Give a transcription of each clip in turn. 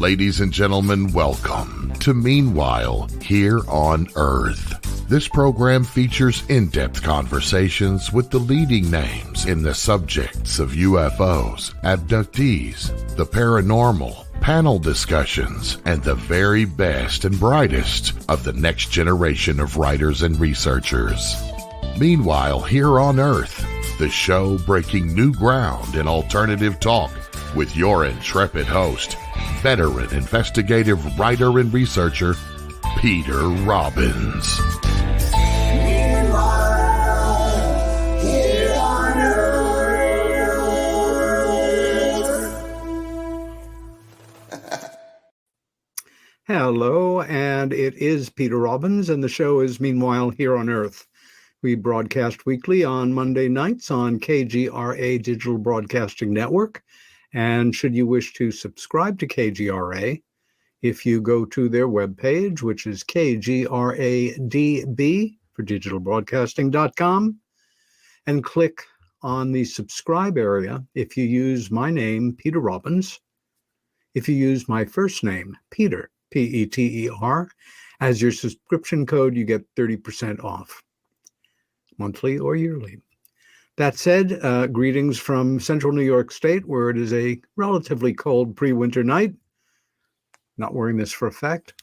Ladies and gentlemen, welcome to Meanwhile Here on Earth. This program features in-depth conversations with the leading names in the subjects of UFOs, abductees, the paranormal, panel discussions, and the very best and brightest of the next generation of writers and researchers. Meanwhile Here on Earth, the show breaking new ground in alternative talk with your intrepid host, veteran investigative writer and researcher, Peter Robbins. Hello, and it is Peter Robbins, and the show is Meanwhile Here on Earth. We broadcast weekly on Monday nights on KGRA Digital Broadcasting Network. And should you wish to subscribe to KGRA, if you go to their webpage, which is KGRADB for digitalbroadcasting.com, and click on the subscribe area, if you use my name, Peter Robbins, if you use my first name, Peter, P-E-T-E-R, as your subscription code, you get 30% off, monthly or yearly. That said, greetings from central New York State, where it is a relatively cold pre-winter night. Not wearing this for a fact.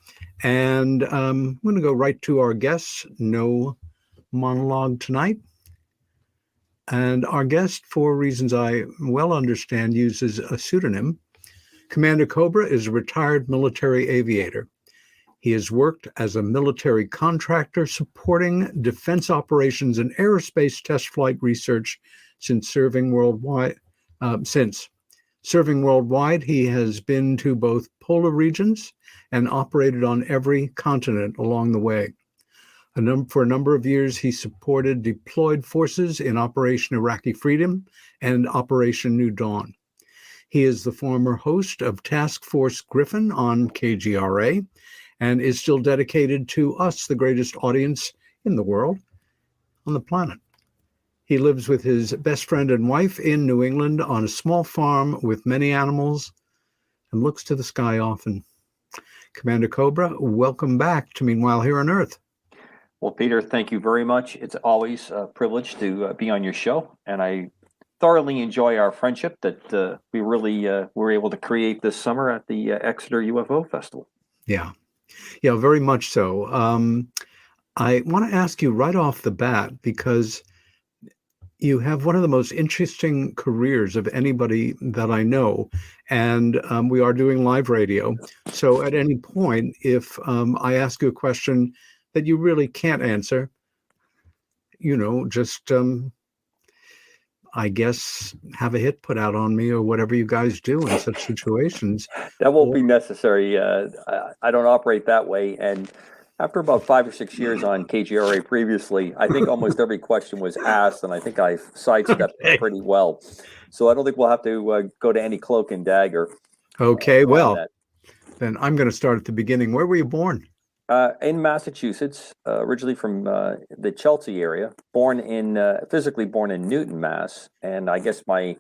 And I'm going to go right to our guests. No monologue tonight. And our guest, for reasons I well understand, uses a pseudonym. Commander Cobra is a retired military aviator. He has worked as a military contractor supporting defense operations and aerospace test flight research since serving worldwide. He has been to both polar regions and operated on every continent along the way. For a number of years, he supported deployed forces in Operation Iraqi Freedom and Operation New Dawn. He is the former host of Task Force Griffin on KGRA, and is still dedicated to us, the greatest audience in the world, on the planet. He lives with his best friend and wife in New England on a small farm with many animals and looks to the sky often. Commander Cobra, welcome back to Meanwhile Here on Earth. Well, Peter, thank you very much. It's always a privilege to be on your show, and I thoroughly enjoy our friendship that we really were able to create this summer at the Exeter UFO Festival. Yeah, very much so. I want to ask you right off the bat, because you have one of the most interesting careers of anybody that I know, and we are doing live radio. So at any point, if I ask you a question that you really can't answer, just, I guess, have a hit put out on me or whatever you guys do in such situations. That won't be necessary. I don't operate that way. And after about 5 or 6 years on KGRA previously, I think almost every question was asked, and I think I sidestepped it pretty well. So I don't think we'll have to go to any cloak and dagger. Okay, well, then I'm going to start at the beginning. Where were you born? In Massachusetts, originally from the Chelsea area, physically born in Newton, Mass. And I guess my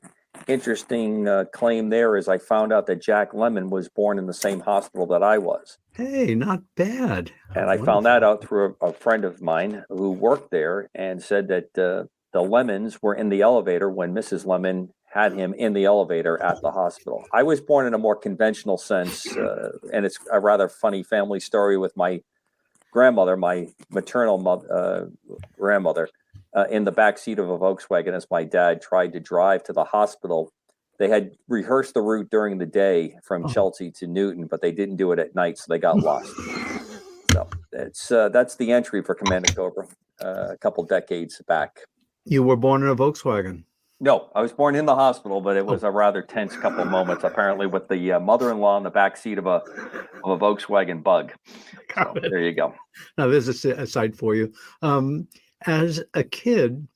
interesting claim there is I found out that Jack Lemmon was born in the same hospital that I was. Hey, not bad. And I found that out through a friend of mine who worked there and said that the Lemmons were in the elevator when Mrs. Lemmon had him in the elevator at the hospital. I was born in a more conventional sense, and it's a rather funny family story with my grandmother, my maternal grandmother, in the back seat of a Volkswagen as my dad tried to drive to the hospital. They had rehearsed the route during the day from Chelsea to Newton, but they didn't do it at night, so they got lost. So that's the entry for Commander Cobra a couple decades back. You were born in a Volkswagen? No, I was born in the hospital, but it was a rather tense couple of moments, apparently, with the mother-in-law in the back seat of a Volkswagen Bug. So, there you go. Now, there's a side for you. As a kid,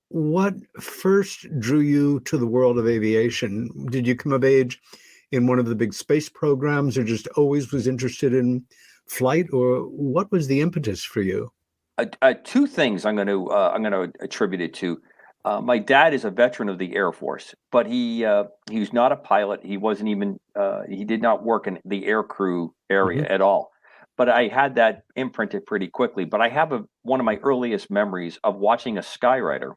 what first drew you to the world of aviation? Did you come of age in one of the big space programs, or just always was interested in flight, or what was the impetus for you? Two things I'm going to attribute it to. My dad is a veteran of the Air Force, but he was not a pilot. He wasn't even he did not work in the air crew area Mhm. at all. But I had that imprinted pretty quickly. But I have one of my earliest memories of watching a Skywriter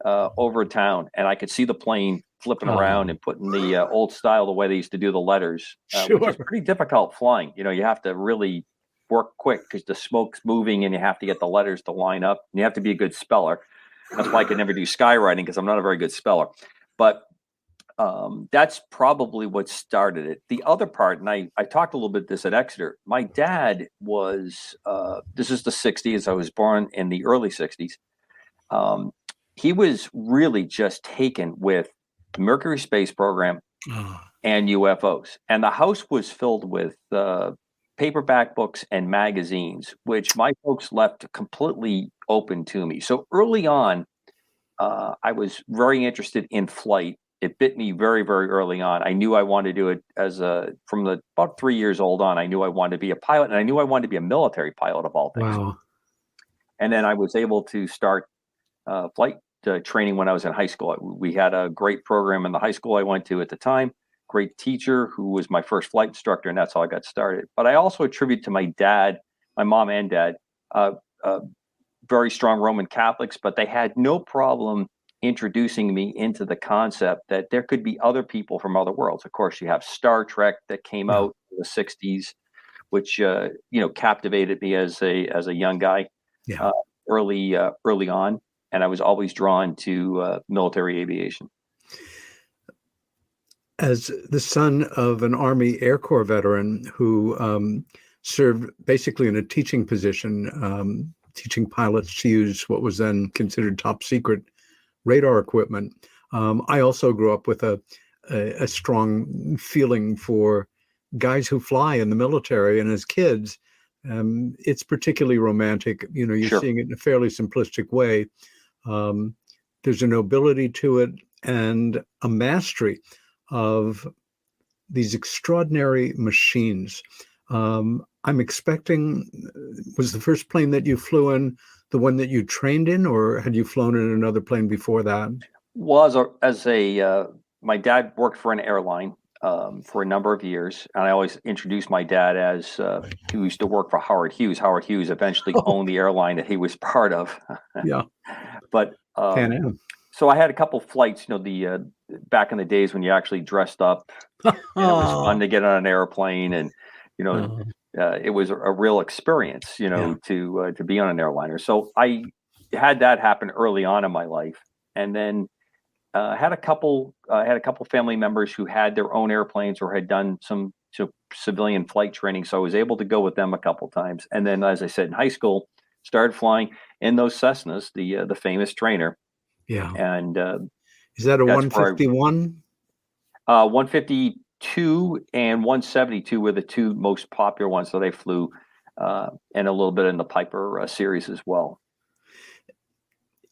over town, and I could see the plane flipping around and putting the old style, the way they used to do the letters, which is Sure. pretty difficult flying. You have to really work quick because the smoke's moving, and you have to get the letters to line up, and you have to be a good speller. That's why I could never do skywriting, because I'm not a very good speller. But that's probably what started it. The other part, and I talked a little bit this at Exeter. My dad was this is the '60s. I was born in the early '60s. Um, he was really just taken with the Mercury space program Ah, and UFOs, and the house was filled with paperback books and magazines, which my folks left completely open to me. So early on, I was very interested in flight. It bit me very, very early on. I knew I wanted to do it from about 3 years old on. I knew I wanted to be a pilot, and I knew I wanted to be a military pilot of all things. wow. And then I was able to start flight training when I was in high school. We had a great program in the high school I went to at the time. Great teacher who was my first flight instructor, and that's how I got started. But I also attribute to my dad, my mom and dad, uh, uh, very strong Roman Catholics, but they had no problem introducing me into the concept that there could be other people from other worlds. Of course, you have Star Trek that came Yeah. out in the '60s, which captivated me as a young guy Yeah. uh, early on, and I was always drawn to military aviation. As the son of an Army Air Corps veteran who served basically in a teaching position, teaching pilots to use what was then considered top secret radar equipment, I also grew up with a strong feeling for guys who fly in the military. And as kids, it's particularly romantic. You're Sure. seeing it in a fairly simplistic way. Um, there's a nobility to it and a mastery of these extraordinary machines. I'm expecting, was the first plane that you flew in the one that you trained in, or had you flown in another plane before that? Well, my dad worked for an airline for a number of years, and I always introduced my dad as he used to work for Howard Hughes. Howard Hughes eventually Oh, owned the airline that he was part of. yeah, But Pan Am. so I had a couple flights, the back in the days when you actually dressed up, and it was fun to get on an airplane, and you know, Uh, it was a real experience, yeah, to be on an airliner. So I had that happen early on in my life, and then had a couple family members who had their own airplanes or had done some civilian flight training, so I was able to go with them a couple times. And then, as I said, in high school, started flying in those Cessnas, the famous trainer, yeah. and Is that a that's where 151? 152 and 172 were the two most popular ones that I flew, and a little bit in the Piper series as well.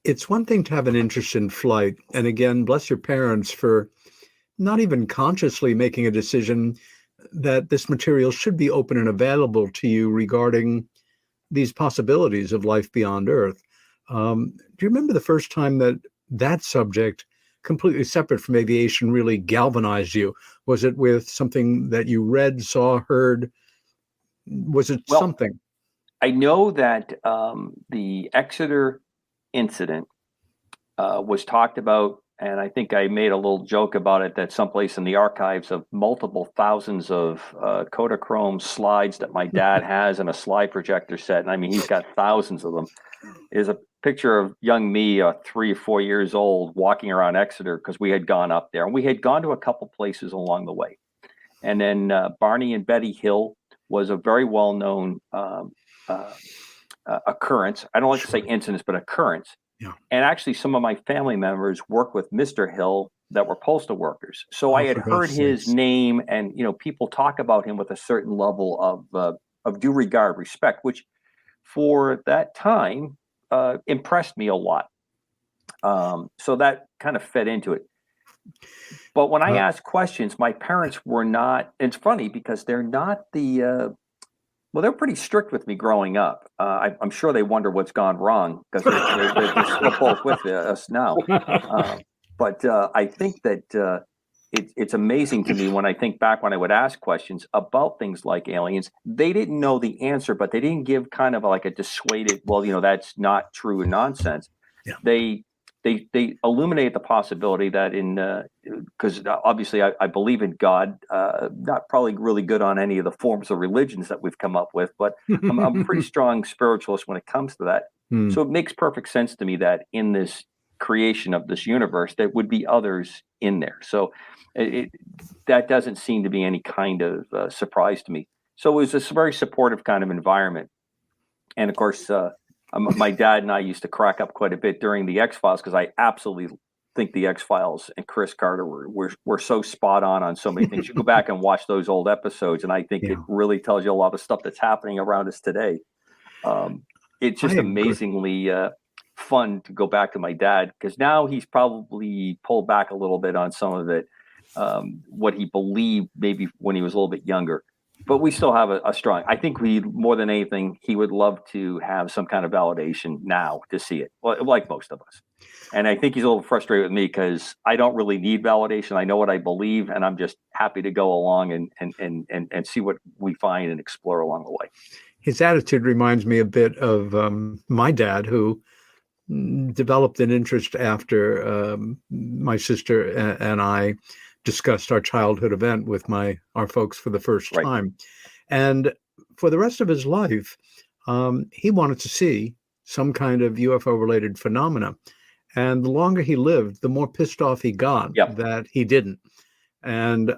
It's one thing to have an interest in flight. And again, bless your parents for not even consciously making a decision that this material should be open and available to you regarding these possibilities of life beyond Earth. Do you remember the first time that subject, completely separate from aviation, really galvanized you? Was it with something that you read, saw, heard? Was it Well, something? I know that the Exeter incident was talked about, and I think I made a little joke about it, that someplace in the archives of multiple thousands of Kodachrome slides that my dad has in a slide projector set, and I mean, he's got thousands of them, is a picture of young me, 3 or 4 years old, walking around Exeter because we had gone up there. And we had gone to a couple places along the way. And then Barney and Betty Hill was a very well-known uh, occurrence. I don't like to say Sure. incidents, but occurrence. Yeah. And actually, some of my family members worked with Mr. Hill that were postal workers. So I Oh, had for heard God's his sakes. name, and people talk about him with a certain level of due regard, respect, which for that time impressed me a lot. So that kind of fed into it. But when I Uh, asked questions, my parents were not. It's funny because they're not Well, they're pretty strict with me growing up. I'm sure they wonder what's gone wrong because they're still both with us now. But I think that it's amazing to me when I think back when I would ask questions about things like aliens. They didn't know the answer, but they didn't give kind of like a dissuaded, well, that's not true and nonsense. Yeah. They illuminate the possibility that because obviously I believe in God, not probably really good on any of the forms of religions that we've come up with, but I'm a pretty strong spiritualist when it comes to that. So it makes perfect sense to me that in this creation of this universe, there would be others in there. So that doesn't seem to be any kind of surprise to me. So it was this very supportive kind of environment. And of course, my dad and I used to crack up quite a bit during the X-Files because I absolutely think the X-Files and Chris Carter were so spot on so many things. You go back and watch those old episodes, and I think it really tells you a lot of stuff that's happening around us today. It's just amazingly fun to go back to my dad because now he's probably pulled back a little bit on some of it, what he believed maybe when he was a little bit younger. But we still have a strong, I think more than anything, he would love to have some kind of validation now to see it, like most of us. And I think he's a little frustrated with me because I don't really need validation. I know what I believe, and I'm just happy to go along and see what we find and explore along the way. His attitude reminds me a bit of my dad, who developed an interest after my sister and I discussed our childhood event with our folks for the first time. And for the rest of his life, he wanted to see some kind of UFO related phenomena. And the longer he lived, the more pissed off he got that he didn't. And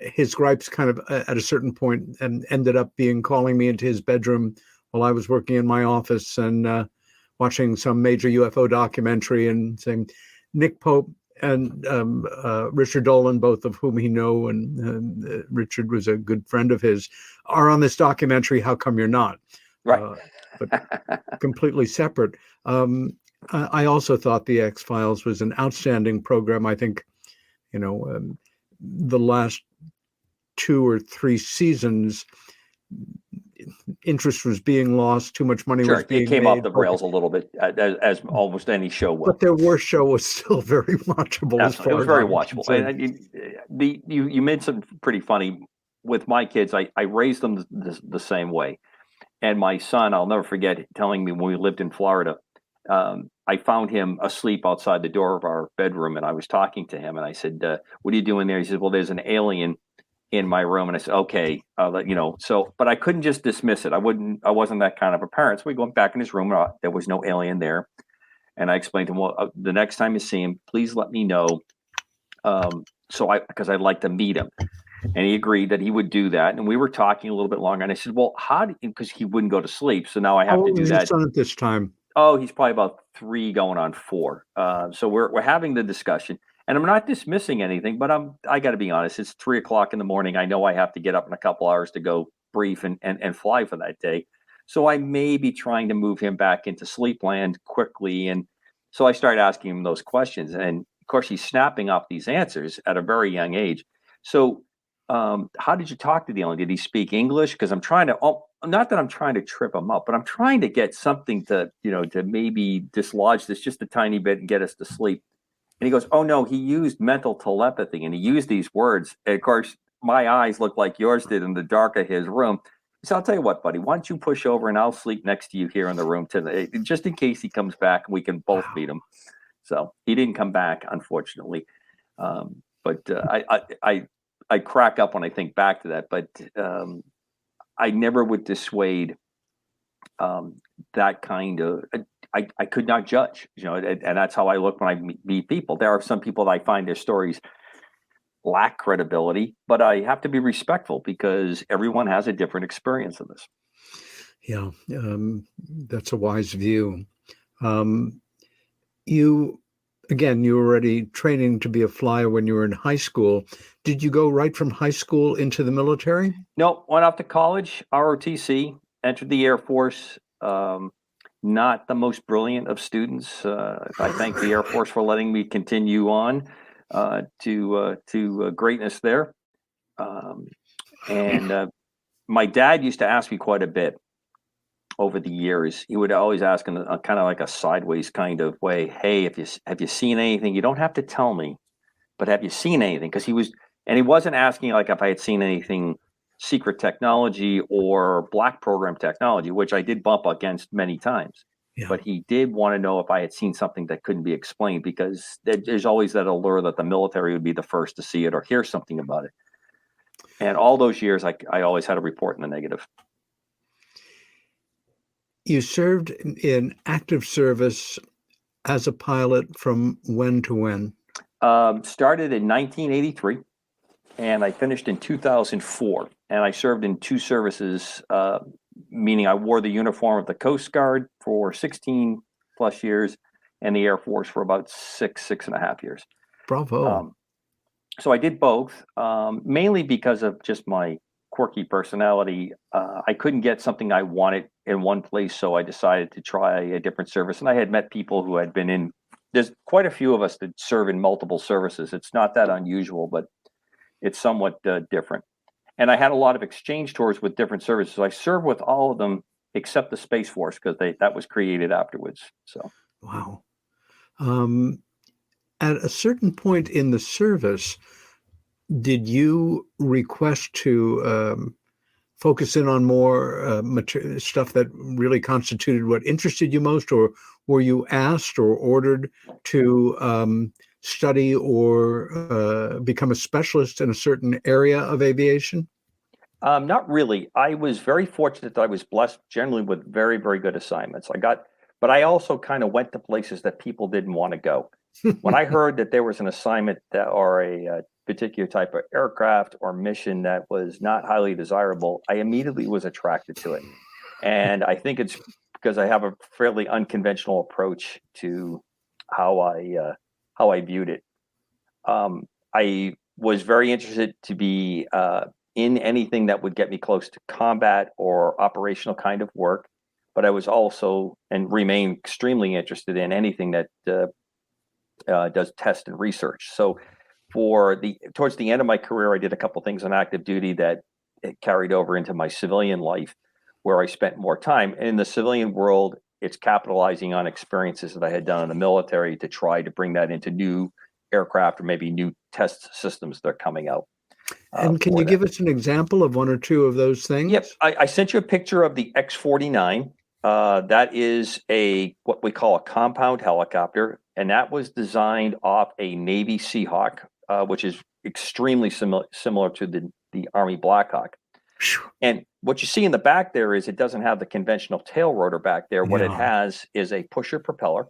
his gripes kind of at a certain point and ended up being calling me into his bedroom while I was working in my office and watching some major UFO documentary and saying, Nick Pope and Richard Dolan, both of whom he knew, and Richard was a good friend of his, are on this documentary. How come you're not? Right. But completely separate. I also thought the X-Files was an outstanding program. I think, the last 2 or 3 seasons, interest was being lost, too much money was being made. It came off the rails a little bit, as almost any show will. But their worst show was still very watchable. It was very watchable. And you made some pretty funny with my kids. I raised them the same way. And my son, I'll never forget, telling me when we lived in Florida, I found him asleep outside the door of our bedroom, and I was talking to him, and I said, "What are you doing there?" He said, "Well, there's an alien in my room." And I said, "Okay, I'll let you know." So, but I couldn't just dismiss it. I wasn't that kind of a parent. So we went back in his room. There was no alien there. And I explained to him, well, the next time you see him, please let me know. Because I'd like to meet him. And he agreed that he would do that. And we were talking a little bit longer. And I said, well, because he wouldn't go to sleep. So now I have to do that. How old was your son at this time? Oh, he's probably about 3 going on 4. So we're having the discussion. And I'm not dismissing anything, but I got to be honest. It's 3:00 in the morning. I know I have to get up in a couple hours to go brief and fly for that day. So I may be trying to move him back into sleep land quickly. And so I started asking him those questions. And of course, he's snapping off these answers at a very young age. So how did you talk to the alien? Did he speak English? Because I'm trying to, not that I'm trying to trip him up, but I'm trying to get something to maybe dislodge this just a tiny bit and get us to sleep. And he goes, oh, no, he used mental telepathy, and he used these words. And of course, my eyes look like yours did in the dark of his room. So I'll tell you what, buddy, why don't you push over and I'll sleep next to you here in the room today, just in case he comes back and we can both meet him. So he didn't come back, unfortunately. But I crack up when I think back to that. But I never would dissuade that kind of. I could not judge, and that's how I look when I meet people. There are some people that I find their stories lack credibility, but I have to be respectful because everyone has a different experience of this. Yeah, that's a wise view. You were already training to be a flyer when you were in high school. Did you go right from high school into the military? No, went off to college, ROTC, entered the Air Force. Not the most brilliant of students. I thank the Air Force for letting me continue on to greatness there. And my dad used to ask me quite a bit over the years. He would always ask in a kind of like a sideways kind of way, "Hey, have you seen anything? You don't have to tell me, but have you seen anything?" Because he wasn't asking like if I had seen anything secret technology or black program technology, which I did bump against many times. Yeah. But he did want to know if I had seen something that couldn't be explained, because there's always that allure that the military would be the first to see it or hear something about it. And all those years, I always had a report in the negative. You served in active service as a pilot from when to when? Started in 1983, and I finished in 2004. And I served in two services, meaning I wore the uniform of the Coast Guard for 16 plus years and the Air Force for about 6.5 years. Bravo. So I did both, mainly because of just my quirky personality. I couldn't get something I wanted in one place, so I decided to try a different service. And I had met people who had been in, there's quite a few of us that serve in multiple services. It's not that unusual, but it's somewhat different. And I had a lot of exchange tours with different services. I served with all of them except the Space Force, because that was created afterwards. So, wow. At a certain point in the service, did you request to focus in on more stuff that really constituted what interested you most, or were you asked or ordered to study or become a specialist in a certain area of aviation? not really. I was very fortunate that I was blessed generally with very, very good assignments. But I also kind of went to places that people didn't want to go. When I heard that there was an assignment or a particular type of aircraft or mission that was not highly desirable, I immediately was attracted to it. And I think it's because I have a fairly unconventional approach to how I viewed it. I was very interested to be in anything that would get me close to combat or operational kind of work, but I was also and remain extremely interested in anything that does test and research. So towards the end of my career, I did a couple things on active duty that it carried over into my civilian life, where I spent more time. And in the civilian world, it's capitalizing on experiences that I had done in the military to try to bring that into new aircraft or maybe new test systems that are coming out. And can you give us an example of one or two of those things? Yep. I sent you a picture of the X-49. That is what we call a compound helicopter, and that was designed off a Navy Seahawk, which is extremely similar to the Army Blackhawk. And what you see in the back there is it doesn't have the conventional tail rotor back there. What it has is a pusher propeller,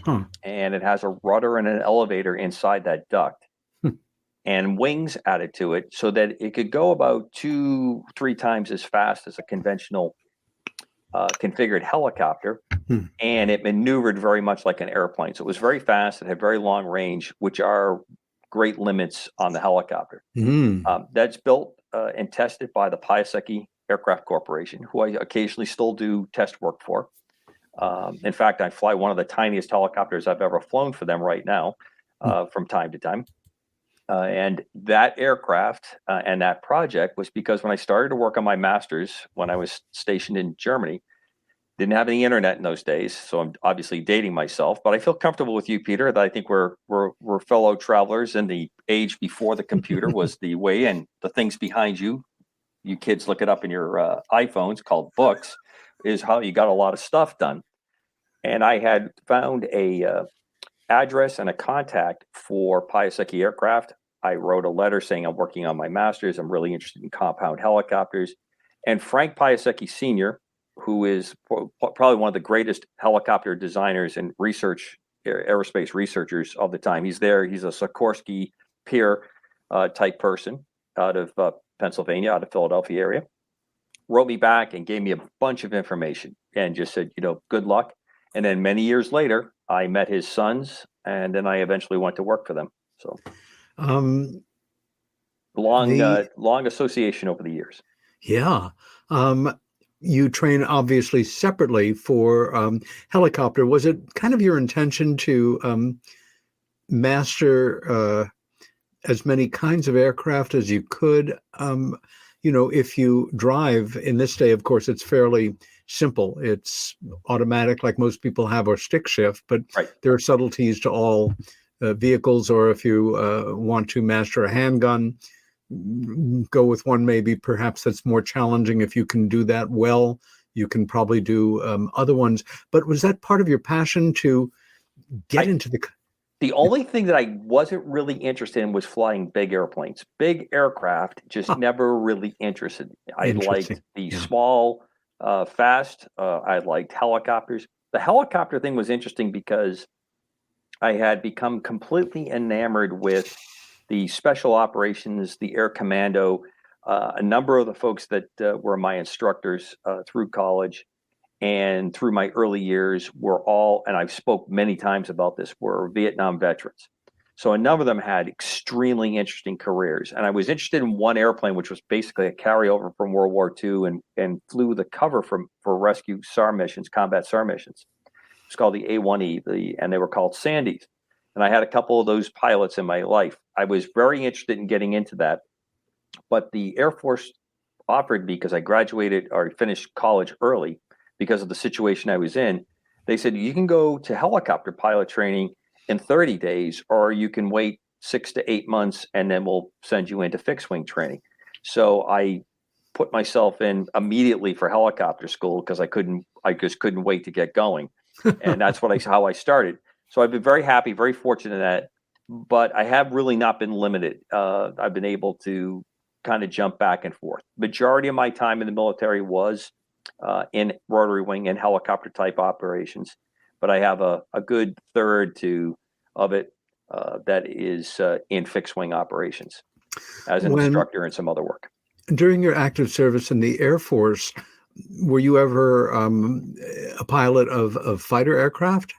and it has a rudder and an elevator inside that duct, and wings added to it so that it could go about 2-3 times as fast as a conventional configured helicopter. And it maneuvered very much like an airplane. So it was very fast. It had very long range, which are great limits on the helicopter. That's built and tested by the Piasecki Aircraft Corporation, who I occasionally still do test work for. In fact, I fly one of the tiniest helicopters I've ever flown for them right now from time to time. And that aircraft and that project was because when I started to work on my master's, when I was stationed in Germany, didn't have any internet in those days. So I'm obviously dating myself, but I feel comfortable with you, Peter, that I think we're fellow travelers, and the age before the computer was the way, and the things behind you kids look it up in your iPhones, called books, is how you got a lot of stuff done. And I had found a address and a contact for Piasecki Aircraft. I wrote a letter saying I'm working on my master's. I'm really interested in compound helicopters. And Frank Piasecki Sr., who is probably one of the greatest helicopter designers and aerospace researchers of the time. He's there. He's a Sikorsky peer type person out of Pennsylvania, out of Philadelphia area. Wrote me back and gave me a bunch of information and just said, good luck. And then many years later, I met his sons, and then I eventually went to work for them. So long association over the years. Yeah. You train obviously separately for helicopter. Was it kind of your intention to master as many kinds of aircraft as you could? if you drive in this day, of course, it's fairly simple. It's automatic, like most people have, or stick shift, but Right. there are subtleties to all vehicles. Or if you want to master a handgun, go with one maybe perhaps that's more challenging. If you can do that well, you can probably do other ones. But was that part of your passion to get into the... The only thing that I wasn't really interested in was flying big airplanes. Big aircraft just never really interested me. I liked the small, fast. I liked helicopters. The helicopter thing was interesting because I had become completely enamored with the special operations, the air commando. A number of the folks that were my instructors through college and through my early years were all, and I've spoke many times about this, were Vietnam veterans. So a number of them had extremely interesting careers. And I was interested in one airplane, which was basically a carryover from World War II and flew the cover for rescue SAR missions, combat SAR missions. It's called the A-1E, and they were called Sandies. And I had a couple of those pilots in my life. I was very interested in getting into that. But the Air Force offered me, because I graduated or finished college early, because of the situation I was in, they said, you can go to helicopter pilot training in 30 days, or you can wait 6 to 8 months and then we'll send you into fixed wing training. So I put myself in immediately for helicopter school because I just couldn't wait to get going. And that's how I started. So I've been very happy, very fortunate in that, but I have really not been limited. I've been able to kind of jump back and forth. Majority of my time in the military was in rotary wing and helicopter type operations, but I have a good third of it that is in fixed wing operations as an instructor and some other work. During your active service in the Air Force, were you ever a pilot of fighter aircraft?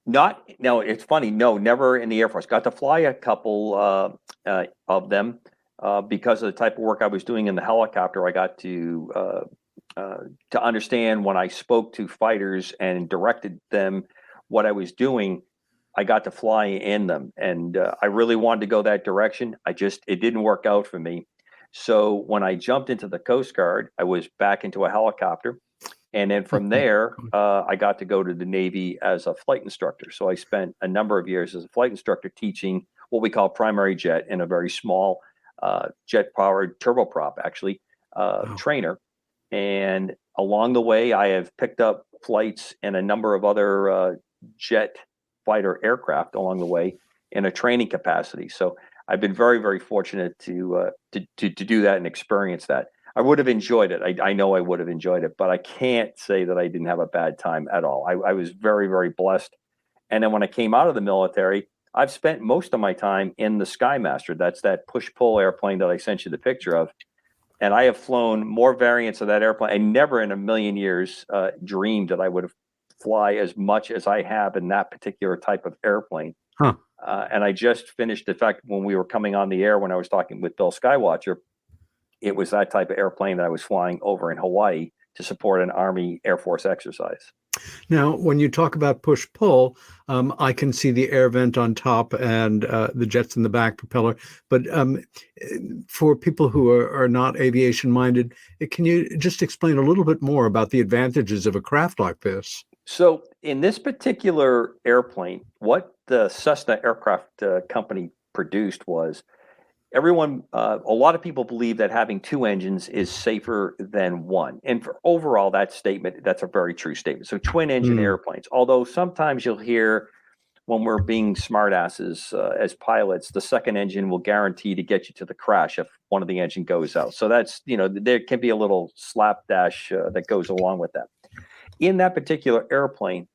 No, it's funny. No, never in the Air Force. Got to fly a couple of them because of the type of work I was doing in the helicopter. I got to understand when I spoke to fighters and directed them what I was doing. I got to fly in them, and I really wanted to go that direction. It didn't work out for me. So when I jumped into the Coast Guard, I was back into a helicopter. And then from there, I got to go to the Navy as a flight instructor. So I spent a number of years as a flight instructor teaching what we call primary jet in a very small jet-powered turboprop, actually, trainer. And along the way, I have picked up flights in a number of other jet fighter aircraft along the way in a training capacity. So I've been very, very fortunate to do that and experience that. I would have enjoyed it. I know I would have enjoyed it, but I can't say that I didn't have a bad time at all. I was very, very blessed. And then when I came out of the military, I've spent most of my time in the Skymaster. That's that push-pull airplane that I sent you the picture of. And I have flown more variants of that airplane. I never in a million years dreamed that I would fly as much as I have in that particular type of airplane. Huh. And I just finished, in fact, when we were coming on the air, when I was talking with Bill Skywatcher, it was that type of airplane that I was flying over in Hawaii to support an Army Air Force exercise. Now, when you talk about push-pull, I can see the air vent on top and the jets in the back, propeller. But for people who are not aviation-minded, can you just explain a little bit more about the advantages of a craft like this? So in this particular airplane, what the Cessna Aircraft Company produced was a lot of people believe that having two engines is safer than one. And for overall, that's a very true statement. So twin engine airplanes, although sometimes you'll hear when we're being smartasses as pilots, the second engine will guarantee to get you to the crash if one of the engine goes out. So that's, there can be a little slapdash that goes along with that. In that particular airplane,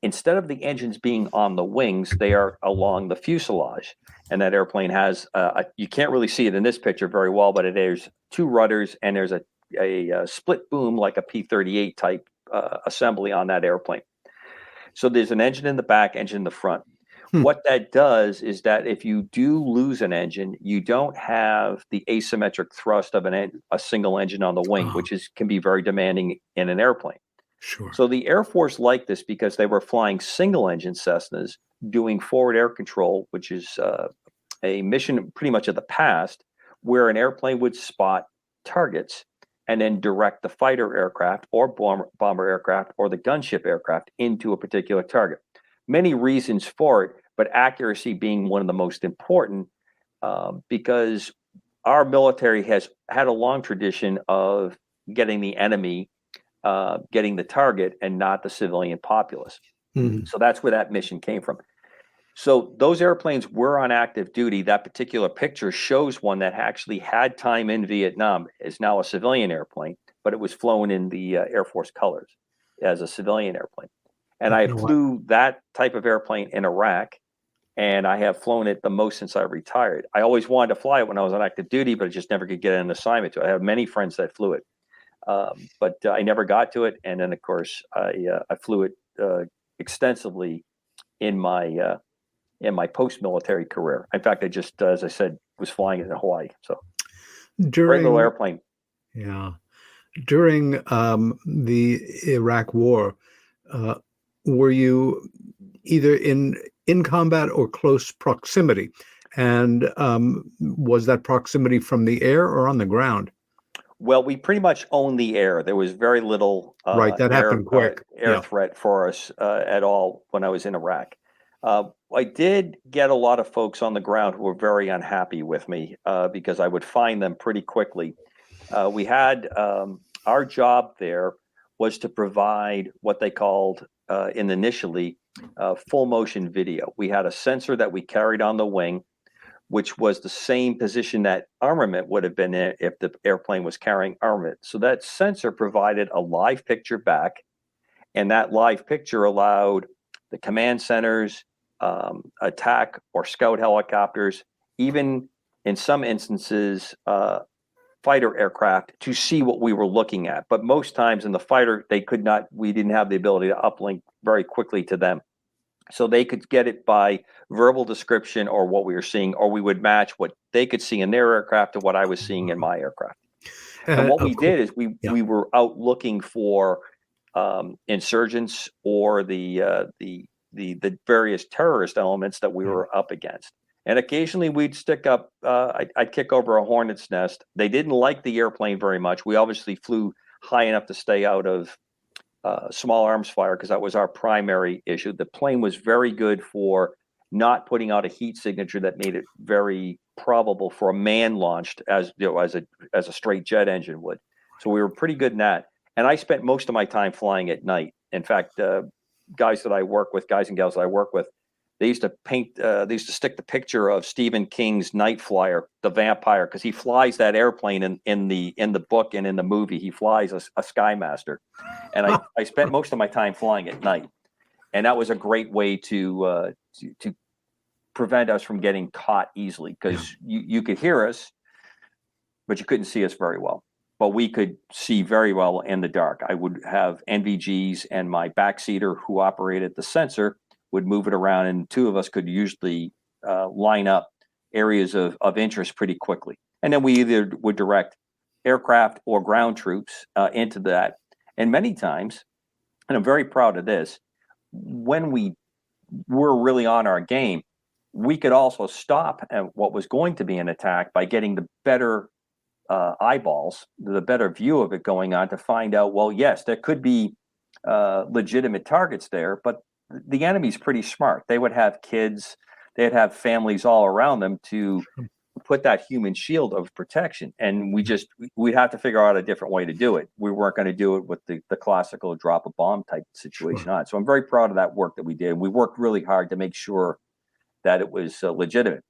instead of the engines being on the wings, they are along the fuselage. And that airplane has, you can't really see it in this picture very well, but there's two rudders and there's a split boom like a P-38 type assembly on that airplane. So there's an engine in the back, engine in the front. What that does is that if you do lose an engine, you don't have the asymmetric thrust of a single engine on the wing, which can be very demanding in an airplane. Sure. So the Air Force liked this because they were flying single engine Cessnas doing forward air control, which is a mission pretty much of the past where an airplane would spot targets and then direct the fighter aircraft or bomber aircraft or the gunship aircraft into a particular target. Many reasons for it, but accuracy being one of the most important, because our military has had a long tradition of getting the enemy, getting the target and not the civilian populace. Mhm. So that's where that mission came from. So those airplanes were on active duty. That particular picture shows one that actually had time in Vietnam. It's now a civilian airplane, but it was flown in the Air Force colors as a civilian airplane. And I Wow. flew that type of airplane in Iraq, and I have flown it the most since I retired. I always wanted to fly it when I was on active duty, but I just never could get an assignment to it. I have many friends that flew it, but I never got to it. And then, of course, I flew it extensively in my post-military career. In fact, I just, as I said, was flying it in Hawaii. So great little airplane. Yeah. During the Iraq War, were you either in combat or close proximity? And was that proximity from the air or on the ground? Well, we pretty much owned the air. There was very little Right, that happened quick. air Yeah. threat for us at all when I was in Iraq. I did get a lot of folks on the ground who were very unhappy with me because I would find them pretty quickly. We had our job there was to provide what they called initially full motion video. We had a sensor that we carried on the wing, which was the same position that armament would have been in if the airplane was carrying armament. So that sensor provided a live picture back, and that live picture allowed the command centers, attack or scout helicopters, even in some instances, fighter aircraft to see what we were looking at. But most times in the fighter, we didn't have the ability to uplink very quickly to them. So they could get it by verbal description or what we were seeing, or we would match what they could see in their aircraft to what I was seeing in my aircraft. And what we did is we were out looking for insurgents or the various terrorist elements that we were up against. And occasionally we'd stick up, I'd kick over a hornet's nest. They didn't like the airplane very much. We obviously flew high enough to stay out of small arms fire because that was our primary issue. The plane was very good for not putting out a heat signature that made it very probable for a man launched as a straight jet engine would. So we were pretty good in that. And I spent most of my time flying at night. In fact, guys and gals that I work with, they used to stick the picture of Stephen King's Night Flyer, the vampire, because he flies that airplane in the book and in the movie. He flies a Skymaster. And I spent most of my time flying at night. And that was a great way to prevent us from getting caught easily, because you could hear us, but you couldn't see us very well. But we could see very well in the dark. I would have NVGs, and my backseater who operated the sensor would move it around, and two of us could usually line up areas of interest pretty quickly. And then we either would direct aircraft or ground troops into that. And many times, and I'm very proud of this, when we were really on our game, we could also stop at what was going to be an attack by getting the better eyeballs, the better view of it going on, to find out, well, yes, there could be legitimate targets there, but the enemy's pretty smart. They would have kids, they'd have families all around them to put that human shield of protection. And we'd have to figure out a different way to do it. We weren't going to do it with the classical drop a bomb type situation on it. So I'm very proud of that work that we did. We worked really hard to make sure that it was legitimate.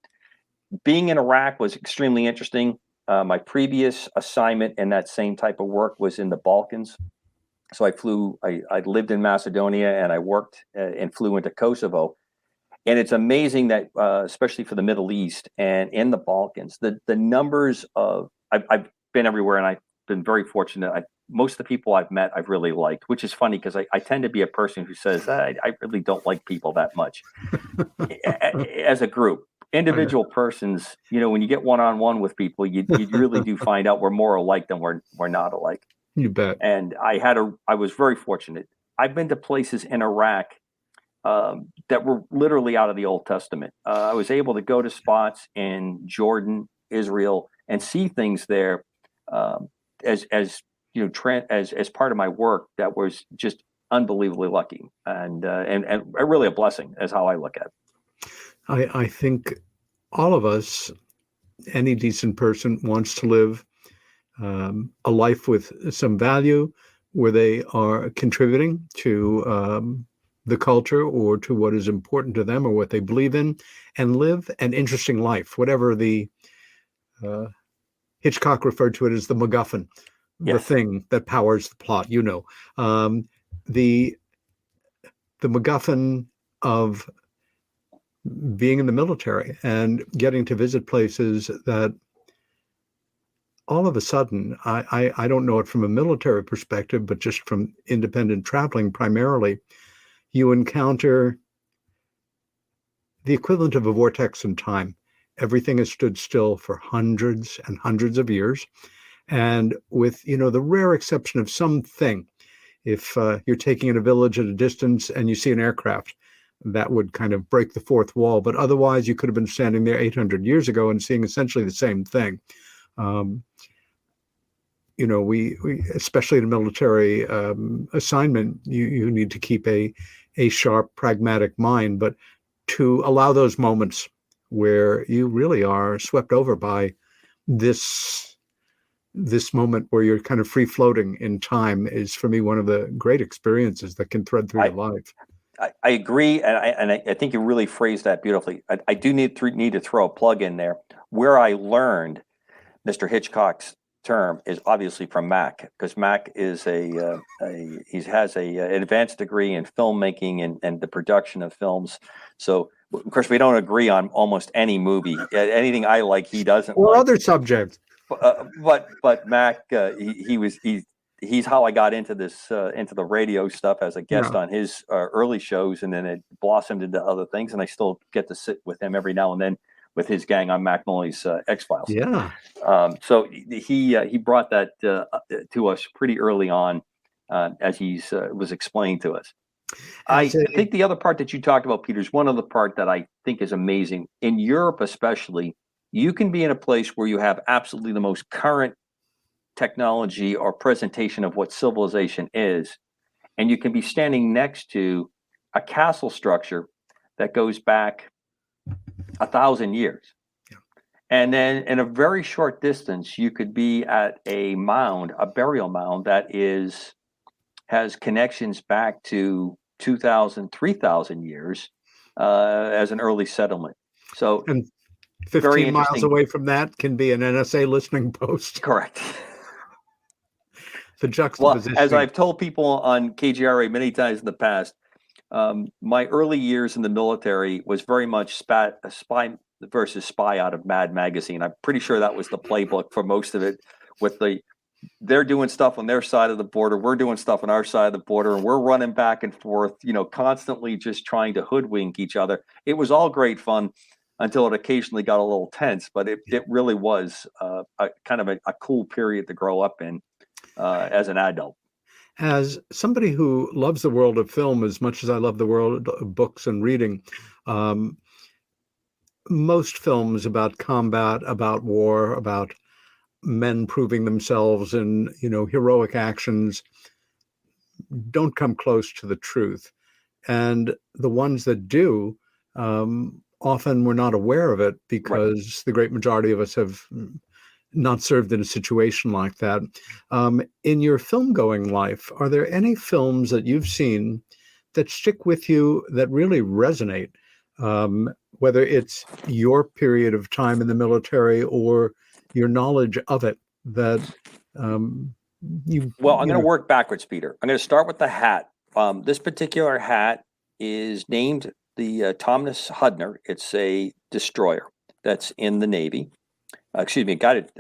Being in Iraq was extremely interesting. My previous assignment in that same type of work was in the Balkans. So I lived in Macedonia, and I worked and flew into Kosovo. And it's amazing that, especially for the Middle East and in the Balkans, the numbers of, I've been everywhere, and I've been very fortunate. Most of the people I've met, I've really liked, which is funny because I tend to be a person who says, I really don't like people that much as a group. Individual persons, when you get one-on-one with people, you really do find out we're more alike than we're not alike. You bet. And I was very fortunate. I've been to places in Iraq that were literally out of the Old Testament. I was able to go to spots in Jordan, Israel, and see things there as you know, as part of my work, that was just unbelievably lucky and really a blessing, is how I look at it. I think all of us, any decent person, wants to live a life with some value, where they are contributing to the culture or to what is important to them or what they believe in, and live an interesting life, whatever the Hitchcock referred to it as the MacGuffin, the Yes. thing that powers the plot. The MacGuffin of being in the military and getting to visit places that all of a sudden, I don't know it from a military perspective, but just from independent traveling primarily, you encounter the equivalent of a vortex in time. Everything has stood still for hundreds and hundreds of years. And with, the rare exception of something, if you're taking in a village at a distance and you see an aircraft, that would kind of break the fourth wall. But otherwise, you could have been standing there 800 years ago and seeing essentially the same thing. We especially in a military assignment, you need to keep a sharp, pragmatic mind, but to allow those moments where you really are swept over by this moment where you're kind of free floating in time is, for me, one of the great experiences that can thread through your life. I agree, and I think you really phrased that beautifully. I do need to throw a plug in there. Where I learned Mr. Hitchcock's term is obviously from Mac, because Mac is he has an advanced degree in filmmaking and the production of films. So of course we don't agree on almost any movie. Anything I like, he doesn't. Or like. Other subjects. But Mac, he's how I got into this into the radio stuff as a guest on his early shows, and then it blossomed into other things, and I still get to sit with him every now and then with his gang on Mac Molly's X-Files. Yeah. So he brought that to us pretty early on, as he was explaining to us. I think the other part that you talked about, Peter, is one other part that I think is amazing. In Europe especially, you can be in a place where you have absolutely the most current technology or presentation of what civilization is, and you can be standing next to a castle structure that goes back 1,000 years. Yeah. And then in a very short distance, you could be at a mound, a burial mound that has connections back to 2,000, 3,000 years as an early settlement. So, and 15 miles away from that can be an NSA listening post. Correct. The juxtaposition. Well, as I've told people on KGRA many times in the past, my early years in the military was very much spy versus spy out of Mad Magazine. I'm pretty sure that was the playbook for most of it, with they're doing stuff on their side of the border, we're doing stuff on our side of the border, and we're running back and forth, constantly just trying to hoodwink each other. It was all great fun until it occasionally got a little tense, but it really was a kind of a cool period to grow up in as an adult. As somebody who loves the world of film as much as I love the world of books and reading, most films about combat, about war, about men proving themselves in, heroic actions don't come close to the truth. And the ones that do, often we're not aware of it because the great majority of us have not served in a situation like that. In your film-going life, are there any films that you've seen that stick with you, that really resonate, whether it's your period of time in the military or your knowledge of it, that I'm going to work backwards, Peter. I'm going to start with the hat. This particular hat is named the Thomas Hudner. It's a destroyer that's in the Navy. Guided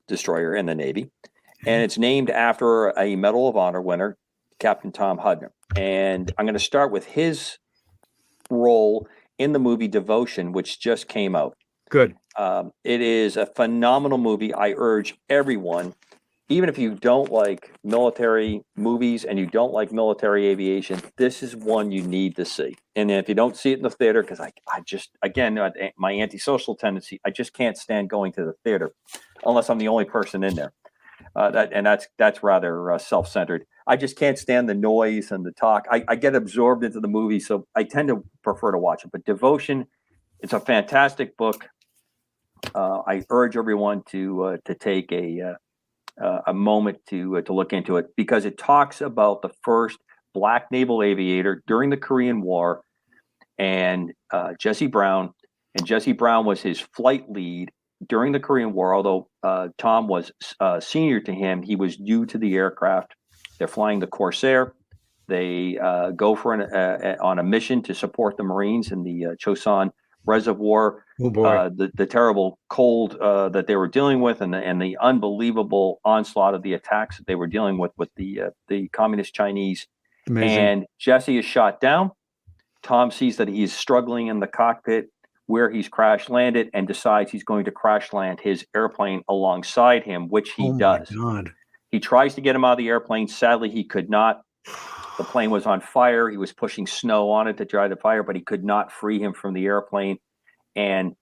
destroyer in the Navy. And it's named after a Medal of Honor winner, Captain Tom Hudner. And I'm going to start with his role in the movie Devotion, which just came out. Good. It is a phenomenal movie. I urge everyone, even if you don't like military movies and you don't like military aviation, this is one you need to see. And if you don't see it in the theater, because I just, again, my antisocial tendency, I just can't stand going to the theater unless I'm the only person in there. That's rather self-centered. I just can't stand the noise and the talk. I get absorbed into the movie, so I tend to prefer to watch it. But Devotion, it's a fantastic book. I urge everyone to take a moment to look into it, because it talks about the first black naval aviator during the Korean War, and Jesse Brown. And Jesse Brown was his flight lead during the Korean War. Although Tom was senior to him, he was new to the aircraft. They're flying the Corsair. They go for on a mission to support the Marines in the Chosun Reservoir. Oh boy. The terrible cold that they were dealing with, and the unbelievable onslaught of the attacks that they were dealing with the communist Chinese. Amazing. And Jesse is shot down. Tom sees that he's struggling in the cockpit where he's crash landed, and decides he's going to crash land his airplane alongside him, which he does. My God. He tries to get him out of the airplane. Sadly, he could not. The plane was on fire. He was pushing snow on it to dry the fire, but he could not free him from the airplane. And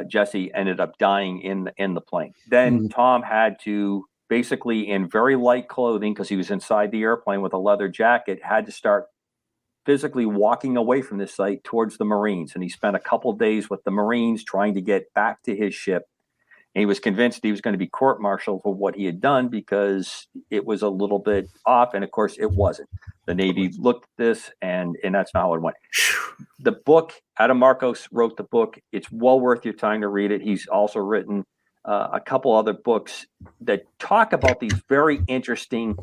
Jesse ended up dying in the plane. Then Tom had to, basically in very light clothing, because he was inside the airplane with a leather jacket, had to start physically walking away from this site towards the Marines. And he spent a couple days with the Marines trying to get back to his ship. And he was convinced he was going to be court-martialed for what he had done, because it was a little bit off. And of course it wasn't. The Navy looked at this, and that's not how it went. The book, Adam Marcos wrote the book. It's well worth your time to read it. He's also written a couple other books that talk about these very interesting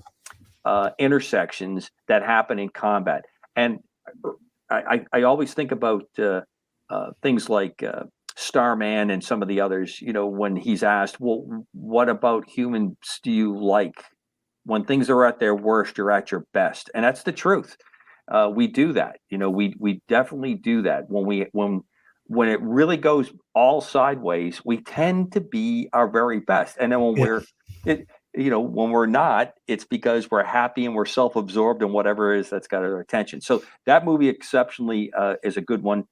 intersections that happen in combat. And I always think about things like Starman and some of the others, when he's asked, well, what about humans do you like? When things are at their worst, you're at your best. And that's the truth. We do that. We definitely do that. When it really goes all sideways, we tend to be our very best. And then when we're not, it's because we're happy and we're self-absorbed in whatever it is that's got our attention. So that movie exceptionally is a good one.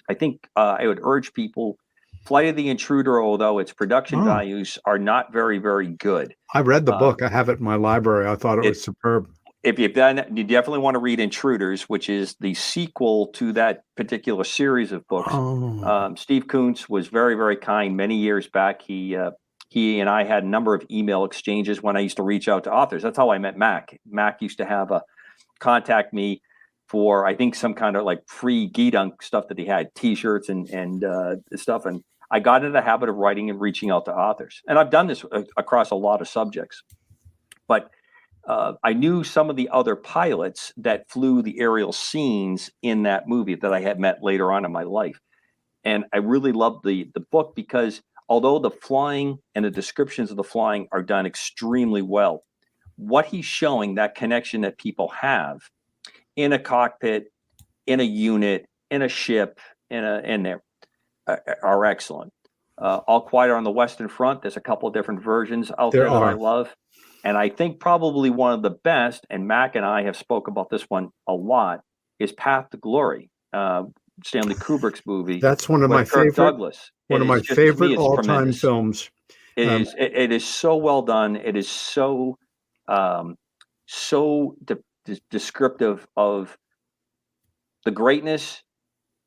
I think I would urge people, Flight of the Intruder, although its production values are not very, very good. I read the book. I have it in my library. I thought it was superb. If you've done it, you definitely want to read Intruders, which is the sequel to that particular series of books. Steve Kuntz was very, very kind many years back. He and I had a number of email exchanges when I used to reach out to authors. That's how I met Mac. Mac used to contact me for, I think, some kind of like free Geedunk stuff that he had, T-shirts and stuff. And I got into the habit of writing and reaching out to authors. And I've done this across a lot of subjects. But I knew some of the other pilots that flew the aerial scenes in that movie that I had met later on in my life. And I really loved the book, because although the flying and the descriptions of the flying are done extremely well, what he's showing, that connection that people have in a cockpit, in a unit, in a ship, in there, are excellent. All Quiet on the Western Front, there's a couple of different versions out there that I love. And I think probably one of the best, and Mac and I have spoke about this one a lot, is Path to Glory, Stanley Kubrick's movie. That's one of my favorite. Douglas. One of my favorite all-time films. It is so well done. It is so descriptive of the greatness,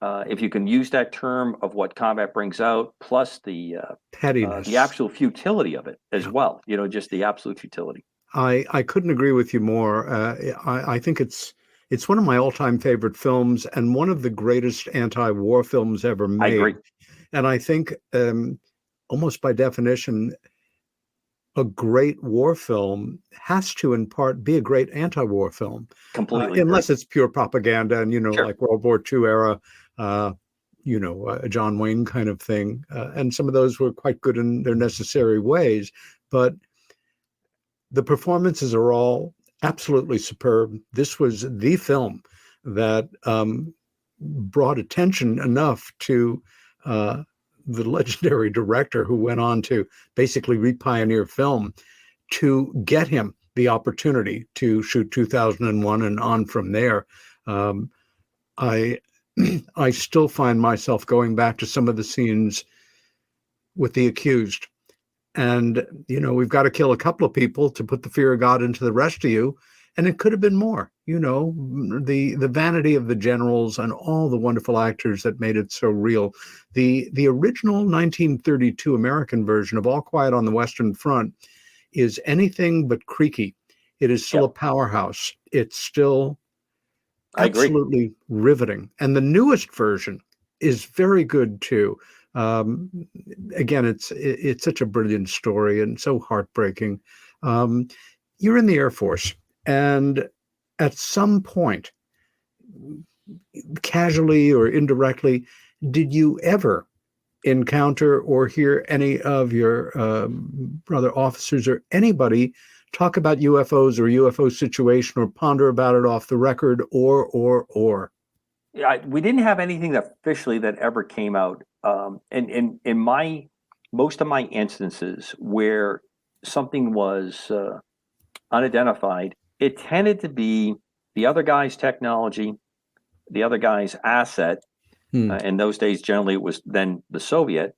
if you can use that term, of what combat brings out, plus the pettiness, the actual futility of it as well. Just the absolute futility. I couldn't agree with you more. I think it's one of my all-time favorite films, and one of the greatest anti-war films ever made. I agree. And I think almost by definition, a great war film has to, in part, be a great anti-war film. Completely. Unless it's pure propaganda and, Sure. like World War II era, a John Wayne kind of thing. And some of those were quite good in their necessary ways. But the performances are all absolutely superb. This was the film that brought attention enough to the legendary director who went on to basically re-pioneer film, to get him the opportunity to shoot 2001 and on from there. I still find myself going back to some of the scenes with the accused And, we've got to kill a couple of people to put the fear of God into the rest of you. And it could have been more, the vanity of the generals and all the wonderful actors that made it so real. The original 1932 American version of All Quiet on the Western Front is anything but creaky. It is still a powerhouse. It's still I agree. absolutely riveting. And the newest version is very good too. Um, Again, it's such a brilliant story and so heartbreaking. You're in the Air Force, and at some point, casually or indirectly, did you ever encounter or hear any of your brother officers or anybody talk about UFOs or UFO situation or ponder about it off the record or? Yeah, we didn't have anything that officially that ever came out. And in my most of my instances where something was unidentified, it tended to be the other guy's technology, the other guy's asset. In those days, generally, it was then the Soviet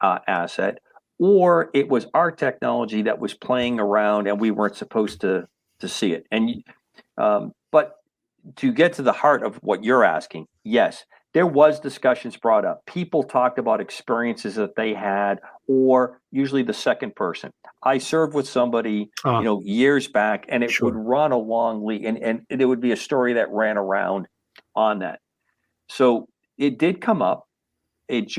asset, or it was our technology that was playing around, and we weren't supposed to see it. And but to get to the heart of what you're asking, yes, there was discussions brought up. People talked about experiences that they had, or usually the second person. I served with somebody, years back, and it would run along, and it would be a story that ran around on that. So it did come up. It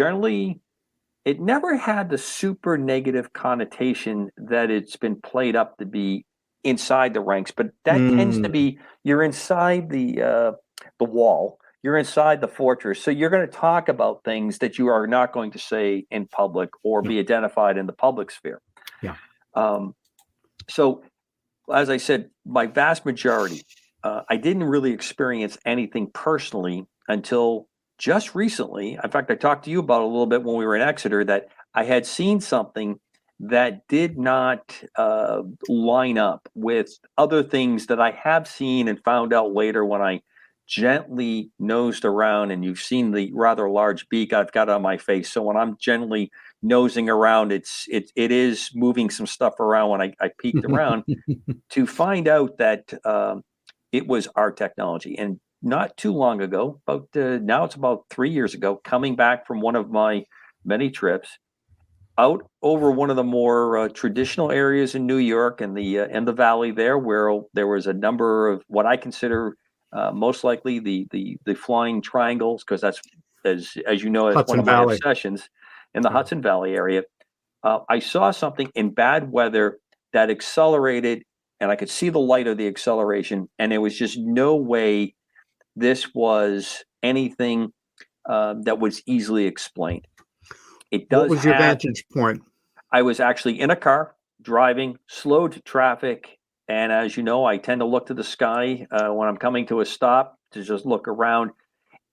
never had the super negative connotation that it's been played up to be inside the ranks, but that tends to be, you're inside the wall, you're inside the fortress, so you're going to talk about things that you are not going to say in public or be identified in the public sphere. Yeah. So, as I said, my vast majority, I didn't really experience anything personally until just recently. In fact, I talked to you about a little bit when we were in Exeter that I had seen something that did not line up with other things that I have seen and found out later when I gently nosed around. And you've seen the rather large beak I've got on my face. So when I'm gently nosing around, it is moving some stuff around when I peeked around to find out that it was our technology. And not too long ago, now it's about 3 years ago, coming back from one of my many trips out over one of the more traditional areas in New York and the valley there, where there was a number of what I consider most likely the flying triangles, because that's as you know, it's one of my obsessions in the Hudson Valley area. I saw something in bad weather that accelerated, and I could see the light of the acceleration, and there was just no way this was anything that was easily explained. It does. What was your vantage point? I was actually in a car driving, slowed traffic, and as you know, I tend to look to the sky when I'm coming to a stop to just look around.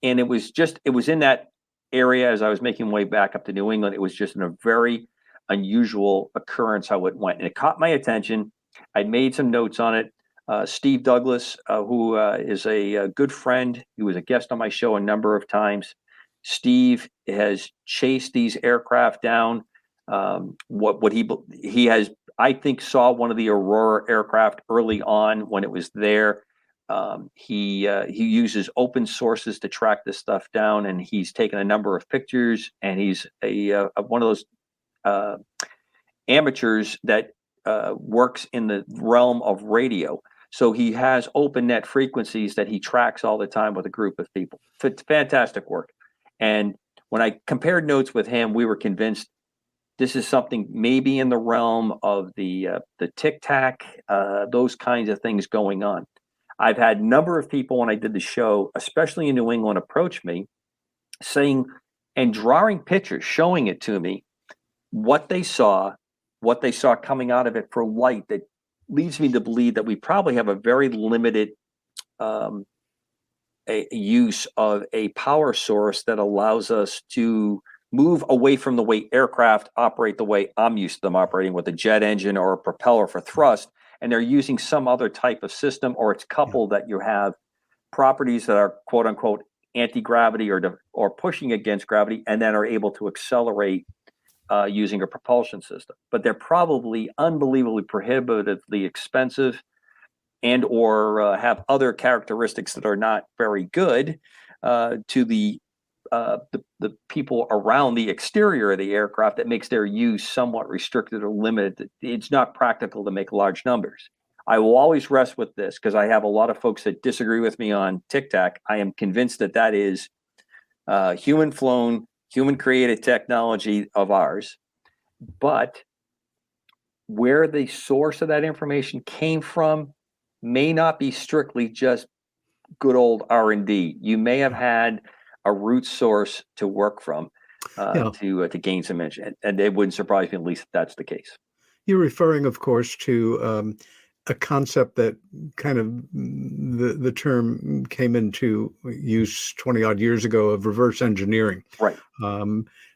And it was in that area as I was making my way back up to New England. It was just in a very unusual occurrence how it went, and it caught my attention. I made some notes on it. Steve Douglas, who is a good friend, he was a guest on my show a number of times. Steve has chased these aircraft down. What he has, I think, saw one of the Aurora aircraft early on when it was there. He uses open sources to track this stuff down, and he's taken a number of pictures. And he's one of those amateurs that works in the realm of radio. So he has open net frequencies that he tracks all the time with a group of people. It's fantastic work. And when I compared notes with him, we were convinced this is something maybe in the realm of the Tic Tac, those kinds of things going on. I've had a number of people when I did the show, especially in New England, approach me saying and drawing pictures, showing it to me, what they saw coming out of it for light that leads me to believe that we probably have a very limited a use of a power source that allows us to move away from the way aircraft operate the way I'm used to them operating, with a jet engine or a propeller for thrust, and they're using some other type of system, or it's coupled that you have properties that are quote unquote anti-gravity or pushing against gravity, and then are able to accelerate using a propulsion system, but they're probably unbelievably prohibitively expensive and or have other characteristics that are not very good to the people around the exterior of the aircraft that makes their use somewhat restricted or limited. It's not practical to make large numbers. I will always rest with this because I have a lot of folks that disagree with me on Tic Tac. I am convinced that that is human flown, human created technology of ours. But where the source of that information came from may not be strictly just good old R&D. You may have had a root source to work from to gain some information, and it wouldn't surprise me at least if that's the case. You're referring, of course, to a concept that kind of the term came into use 20 odd years ago of reverse engineering. Right.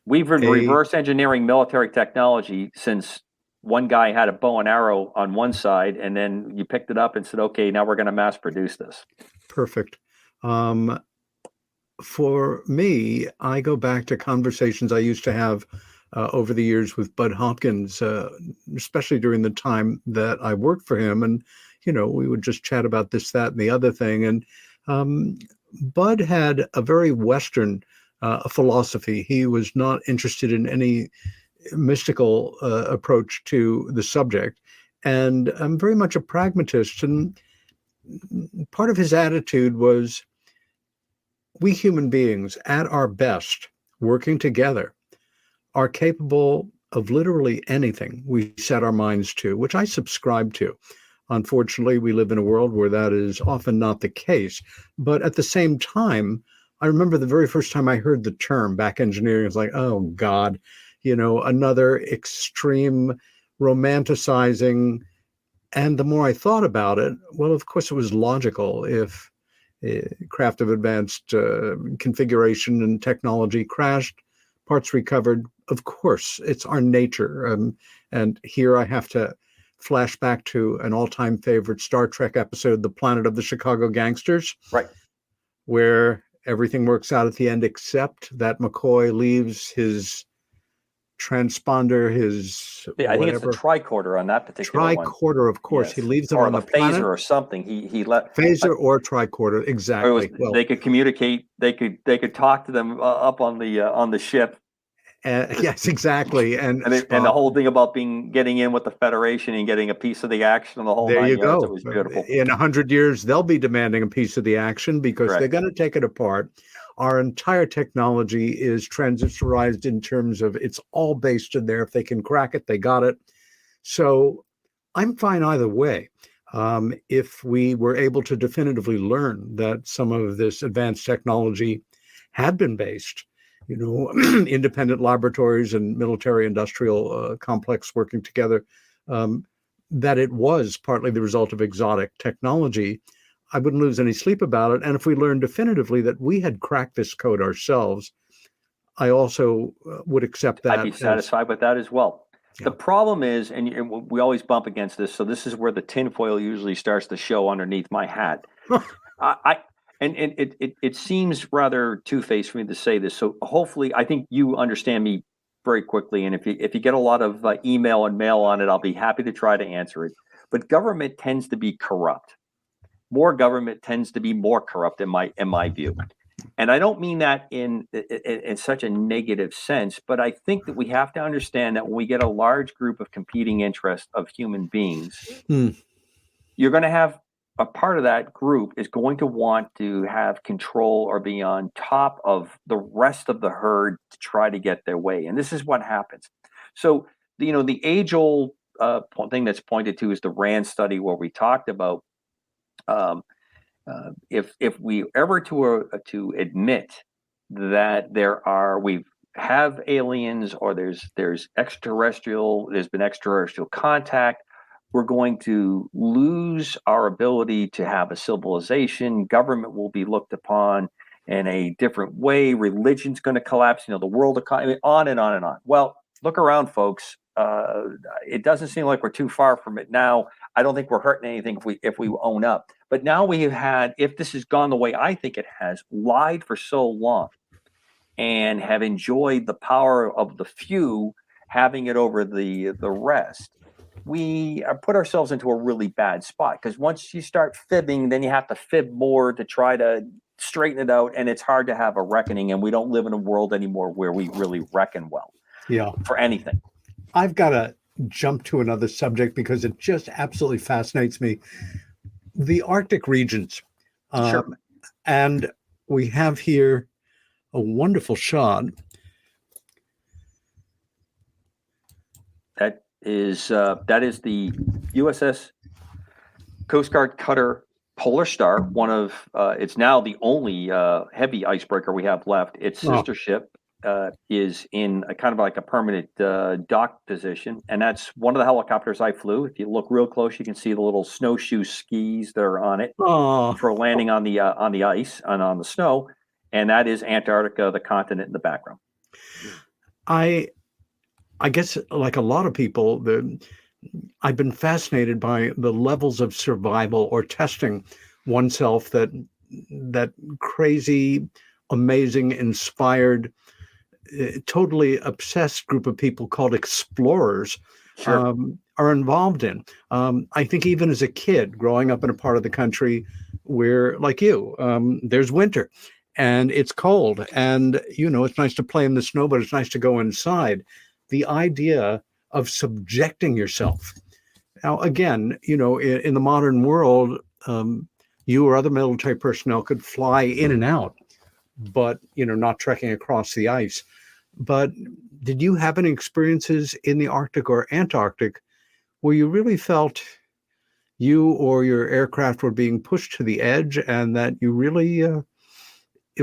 We've been reverse engineering military technology since one guy had a bow and arrow on one side, and then you picked it up and said, okay, now we're going to mass produce this. Perfect. For me, I go back to conversations I used to have over the years with Bud Hopkins, especially during the time that I worked for him. And, we would just chat about this, that, and the other thing. And Bud had a very Western philosophy. He was not interested in any mystical approach to the subject. And I'm very much a pragmatist. And part of his attitude was we human beings at our best, working together, are capable of literally anything we set our minds to, which I subscribe to. Unfortunately, we live in a world where that is often not the case. But at the same time, I remember the very first time I heard the term back engineering, it's like, oh God, another extreme romanticizing. And the more I thought about it, well, of course, it was logical. If craft of advanced configuration and technology crashed, parts recovered, of course, it's our nature. And here I have to flash back to an all-time favorite Star Trek episode, The Planet of the Chicago Gangsters. Right. Where everything works out at the end, except that McCoy leaves his transponder, I think it's the tricorder on that particular one. Tricorder, of course. Yes. He leaves it or on the phaser planet. or something. He let phaser or tricorder, exactly. They could communicate. They could talk to them up on the ship. Yes, exactly. And the whole thing about getting in with the Federation and getting a piece of the action and the whole there you go. It was beautiful. In 100 years, they'll be demanding a piece of the action because Correct. They're going to take it apart. Our entire technology is transistorized in terms of it's all based in there. If they can crack it, they got it. So I'm fine either way. If we were able to definitively learn that some of this advanced technology had been based, independent laboratories and military industrial complex working together, that it was partly the result of exotic technology, I wouldn't lose any sleep about it. And if we learned definitively that we had cracked this code ourselves, I also would accept that. I'd be satisfied with that as well. Yeah. The problem is, and we always bump against this, so this is where the tinfoil usually starts to show underneath my hat. It seems rather two-faced for me to say this. So hopefully, I think you understand me very quickly. And if you get a lot of email and mail on it, I'll be happy to try to answer it. But government tends to be corrupt. More government tends to be more corrupt in my view. And I don't mean that in such a negative sense, but I think that we have to understand that when we get a large group of competing interests of human beings, you're going to have a part of that group is going to want to have control or be on top of the rest of the herd to try to get their way. And this is what happens. So, the age-old thing that's pointed to is the RAND study where we talked about if we ever to admit that we have aliens or there's been extraterrestrial contact, we're going to lose our ability to have a civilization. Government will be looked upon in a different way. Religion's going to collapse. The world economy, on and on and on. Well, look around, folks. It doesn't seem like we're too far from it now. I don't think we're hurting anything if we own up. But now we have had, if this has gone the way I think it has, lied for so long and have enjoyed the power of the few, having it over the rest, we put ourselves into a really bad spot, because once you start fibbing, then you have to fib more to try to straighten it out, and it's hard to have a reckoning, and we don't live in a world anymore where we really reckon well for anything. I've got to jump to another subject because it just absolutely fascinates me. The Arctic regions. Sure. And we have here a wonderful shot. That is the USS Coast Guard cutter Polar Star, one of it's now the only heavy icebreaker we have left. Its sister ship is in a kind of like a permanent dock position, and that's one of the helicopters I flew. If you look real close, you can see the little snowshoe skis that are on it for landing on the ice and on the snow, and that is Antarctica, the continent in the background. I guess, like a lot of people, I've been fascinated by the levels of survival or testing oneself that crazy, amazing, inspired, totally obsessed group of people called explorers are involved in. I think even as a kid growing up in a part of the country where, like you, there's winter and it's cold, and it's nice to play in the snow, but it's nice to go inside. The idea of subjecting yourself. Now, again, in the modern world, you or other military personnel could fly in and out, but, not trekking across the ice. But did you have any experiences in the Arctic or Antarctic where you really felt you or your aircraft were being pushed to the edge, and that you really, it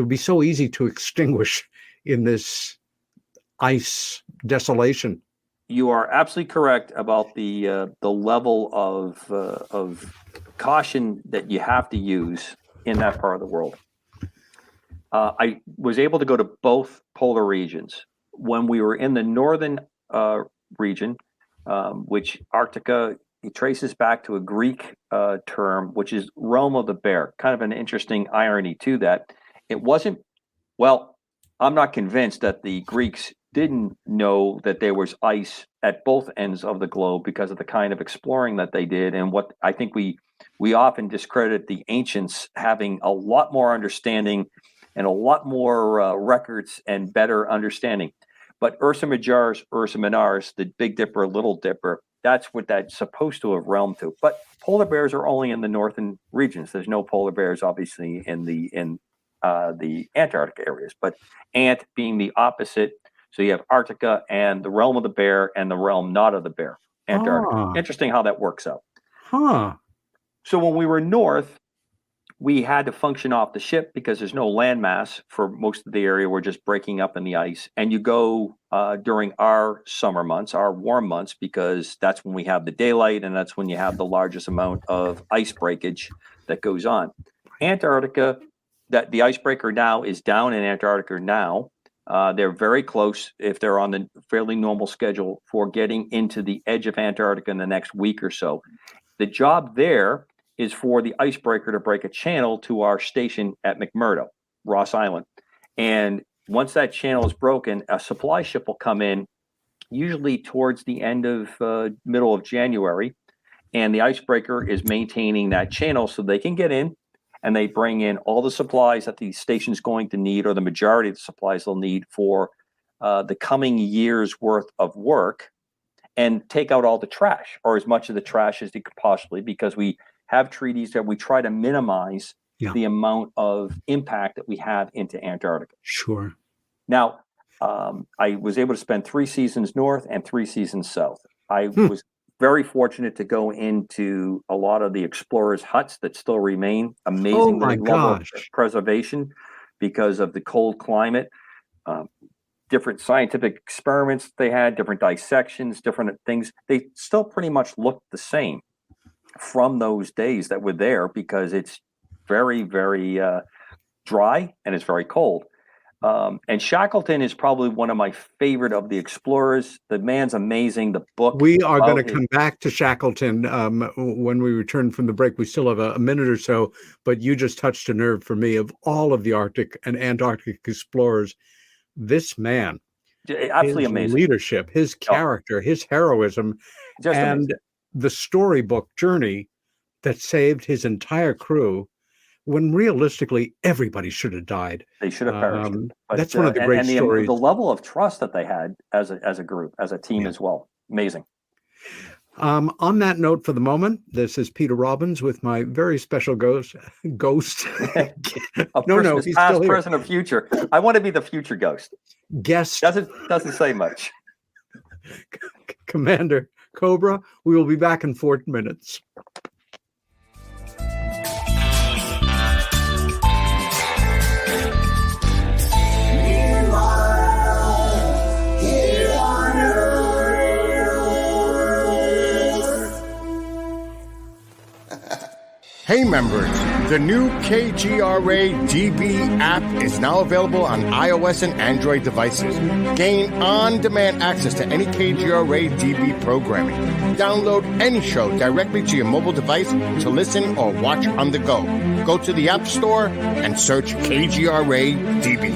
would be so easy to extinguish in this ice desolation? You are absolutely correct about the level of caution that you have to use in that part of the world. I was able to go to both polar regions. When we were in the northern region, which Arctica, it traces back to a Greek term, which is realm of the bear. Kind of an interesting irony to that. It wasn't, well, I'm not convinced that the Greeks didn't know that there was ice at both ends of the globe because of the kind of exploring that they did. And what I think we often discredit the ancients having a lot more understanding and a lot more records and better understanding. But Ursa Majoris, Ursa Minors, the Big Dipper, Little Dipper, that's what that's supposed to have realmed to. But polar bears are only in the northern regions. There's no polar bears, obviously, in the Antarctic areas. But Ant being the opposite, so you have Arctica and the realm of the bear and the realm not of the bear, Antarctica. Interesting how that works out. So when we were north, we had to function off the ship because there's no landmass for most of the area. We're just breaking up in the ice. And you go during our summer months, our warm months, because that's when we have the daylight and that's when you have the largest amount of ice breakage that goes on. Antarctica, that the icebreaker now is down in Antarctica now. They're very close, if they're on the fairly normal schedule, for getting into the edge of Antarctica in the next week or so. The job there is for the icebreaker to break a channel to our station at McMurdo, Ross Island. And once that channel is broken, a supply ship will come in, usually towards the end of middle of January. And the icebreaker is maintaining that channel so they can get in, and they bring in all the supplies that the station's going to need, or the majority of the supplies they'll need for the coming year's worth of work, and take out all the trash, or as much of the trash as they could possibly, because we have treaties that we try to minimize the amount of impact that we have into Antarctica. Sure. Now, I was able to spend 3 seasons north and 3 seasons south. I was very fortunate to go into a lot of the explorers' huts that still remain. Amazing level of preservation because of the cold climate. Different scientific experiments they had, different dissections, different things. They still pretty much look the same from those days that were there, because it's very, very dry and it's very cold. And Shackleton is probably one of my favorite of the explorers. The man's amazing. The book. We are going to come back to Shackleton when we return from the break. We still have a minute or so, but you just touched a nerve for me. Of all of the Arctic and Antarctic explorers, this man Absolutely his amazing. leadership, his character, his heroism, Just and amazing. the storybook journey that saved his entire crew when realistically everybody should have died. They should have perished. But, That's one of the great and stories. the level of trust that they had as a group, as a team as well. Amazing. On that note, for the moment, this is Peter Robbins with my very special ghost. No, he's past, still here. present, or future. I want to be the future ghost. Guest Doesn't say much. Commander Cobra. We will be back in 4 minutes. Hey members, the new KGRA DB app is now available on iOS and Android devices. Gain on-demand access to any KGRA DB programming. Download any show directly to your mobile device to listen or watch on the go. Go to the App Store and search KGRA DB.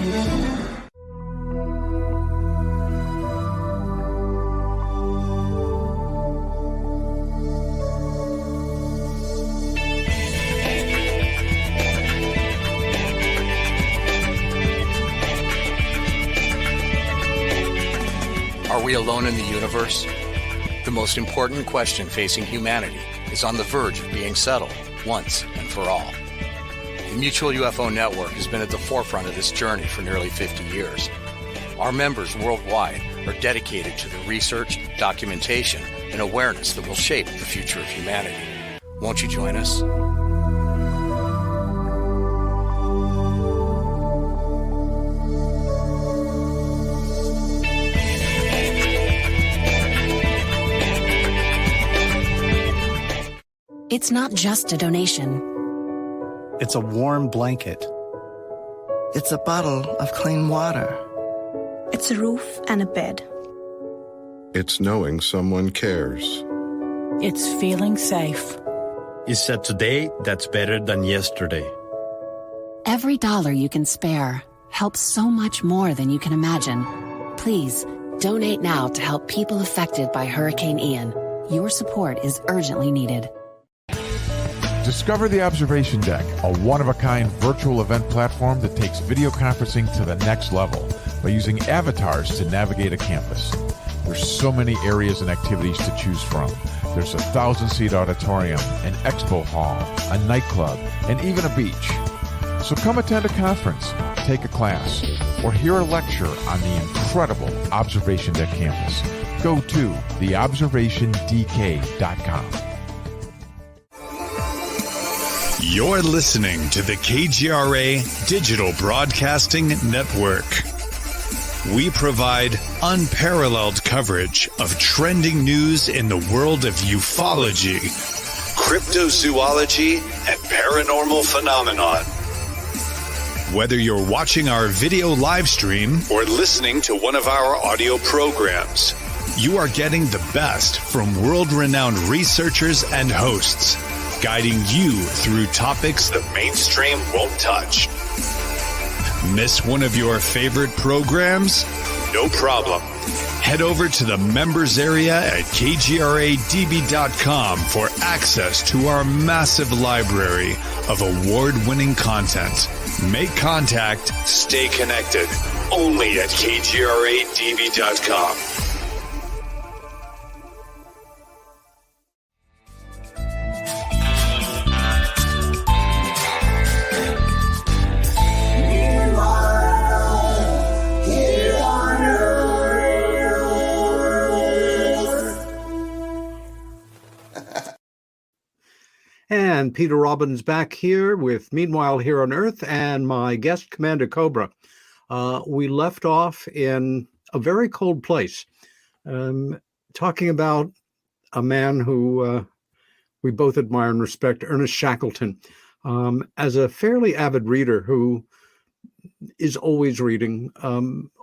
Are we alone in the universe? The most important question facing humanity is on the verge of being settled once and for all. The Mutual UFO Network has been at the forefront of this journey for nearly 50 years. Our members worldwide are dedicated to the research, documentation, and awareness that will shape the future of humanity. Won't you join us? It's not just a donation. It's a warm blanket. It's a bottle of clean water. It's a roof and a bed. It's knowing someone cares. It's feeling safe. It's a today that's better than yesterday. Every dollar you can spare helps so much more than you can imagine. Please, donate now to help people affected by Hurricane Ian. Your support is urgently needed. Discover the Observation Deck, a one-of-a-kind virtual event platform that takes video conferencing to the next level by using avatars to navigate a campus. There's so many areas and activities to choose from. There's a 1,000-seat auditorium, an expo hall, a nightclub, and even a beach. So come attend a conference, take a class, or hear a lecture on the incredible Observation Deck campus. Go to theobservationdk.com. You're listening to the KGRA Digital Broadcasting Network. We provide unparalleled coverage of trending news in the world of ufology, cryptozoology, and paranormal phenomenon. Whether you're watching our video live stream or listening to one of our audio programs, you are getting the best from world-renowned researchers and hosts, guiding you through topics the mainstream won't touch. Miss one of your favorite programs? No problem. Head over to the members area at kgradb.com for access to our massive library of award-winning content. Make contact, stay connected, only at kgradb.com. And Peter Robbins back here with Meanwhile Here on Earth and my guest, Commander Cobra. We left off in a very cold place, talking about a man who we both admire and respect, Ernest Shackleton. As a fairly avid reader who is always reading,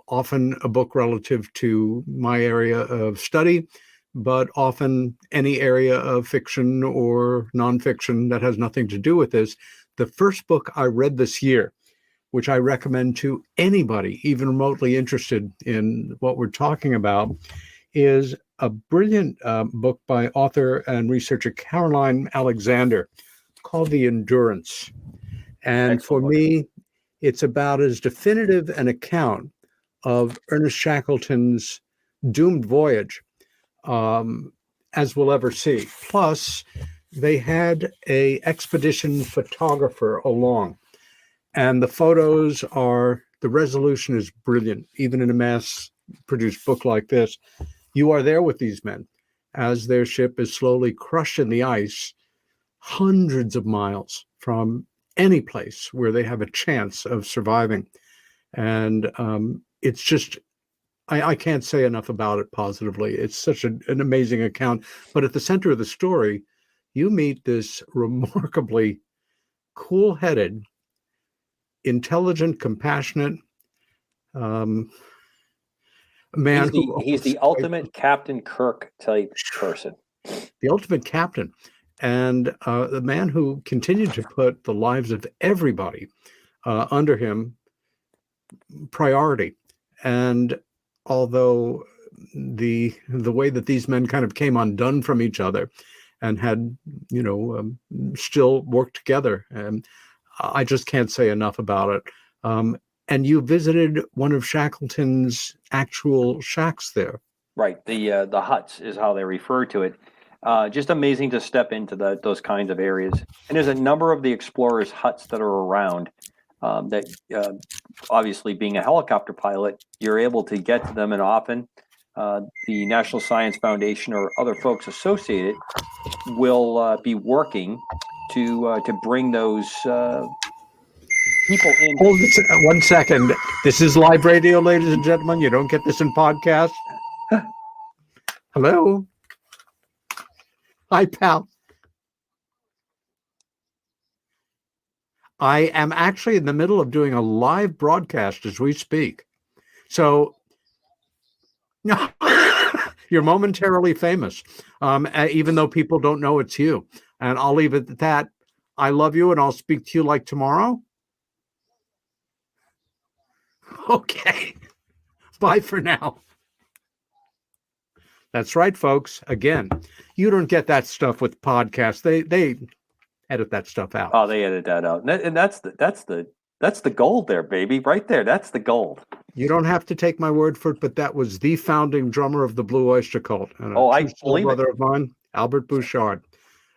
often a book relative to my area of study, but often any area of fiction or nonfiction that has nothing to do with this. The first book I read this year which I recommend to anybody, even remotely interested in what we're talking about, is a brilliant book by author and researcher Caroline Alexander called The Endurance. And Excellent for book. me, it's about as definitive an account of Ernest Shackleton's doomed voyage as we'll ever see. Plus, they had a expedition photographer along, and the resolution is brilliant, even in a mass-produced book like this. You are there with these men as their ship is slowly crushed in the ice, hundreds of miles from any place where they have a chance of surviving. And it's just, I can't say enough about it positively. It's such an amazing account. But at the center of the story, you meet this remarkably cool-headed, intelligent, compassionate man He's the ultimate Captain Kirk type person. The ultimate captain, and the man who continued to put the lives of everybody under him priority. And although the way that these men kind of came undone from each other and had, still worked together, and I just can't say enough about it. And you visited one of Shackleton's actual shacks there. Right. The huts is how they refer to it. Just amazing to step into those kinds of areas. And there's a number of the explorers' huts that are around that obviously being a helicopter pilot, you're able to get to them, and often the National Science Foundation or other folks associated will be working to bring those people in. Hold this 1 second. This is live radio, ladies and gentlemen. You don't get this in podcast. Hello. Hi, pal. I am actually in the middle of doing a live broadcast as we speak. So you're momentarily famous, even though people don't know it's you. And I'll leave it at that. I love you, and I'll speak to you like tomorrow. Okay. Bye for now. That's right, folks. Again, you don't get that stuff with podcasts. They edit that stuff out. Oh, they edit that out, and that's the gold there, baby, right there. That's the gold. You don't have to take my word for it, but that was the founding drummer of the Blue Oyster Cult, and I believe brother of mine, Albert Bouchard,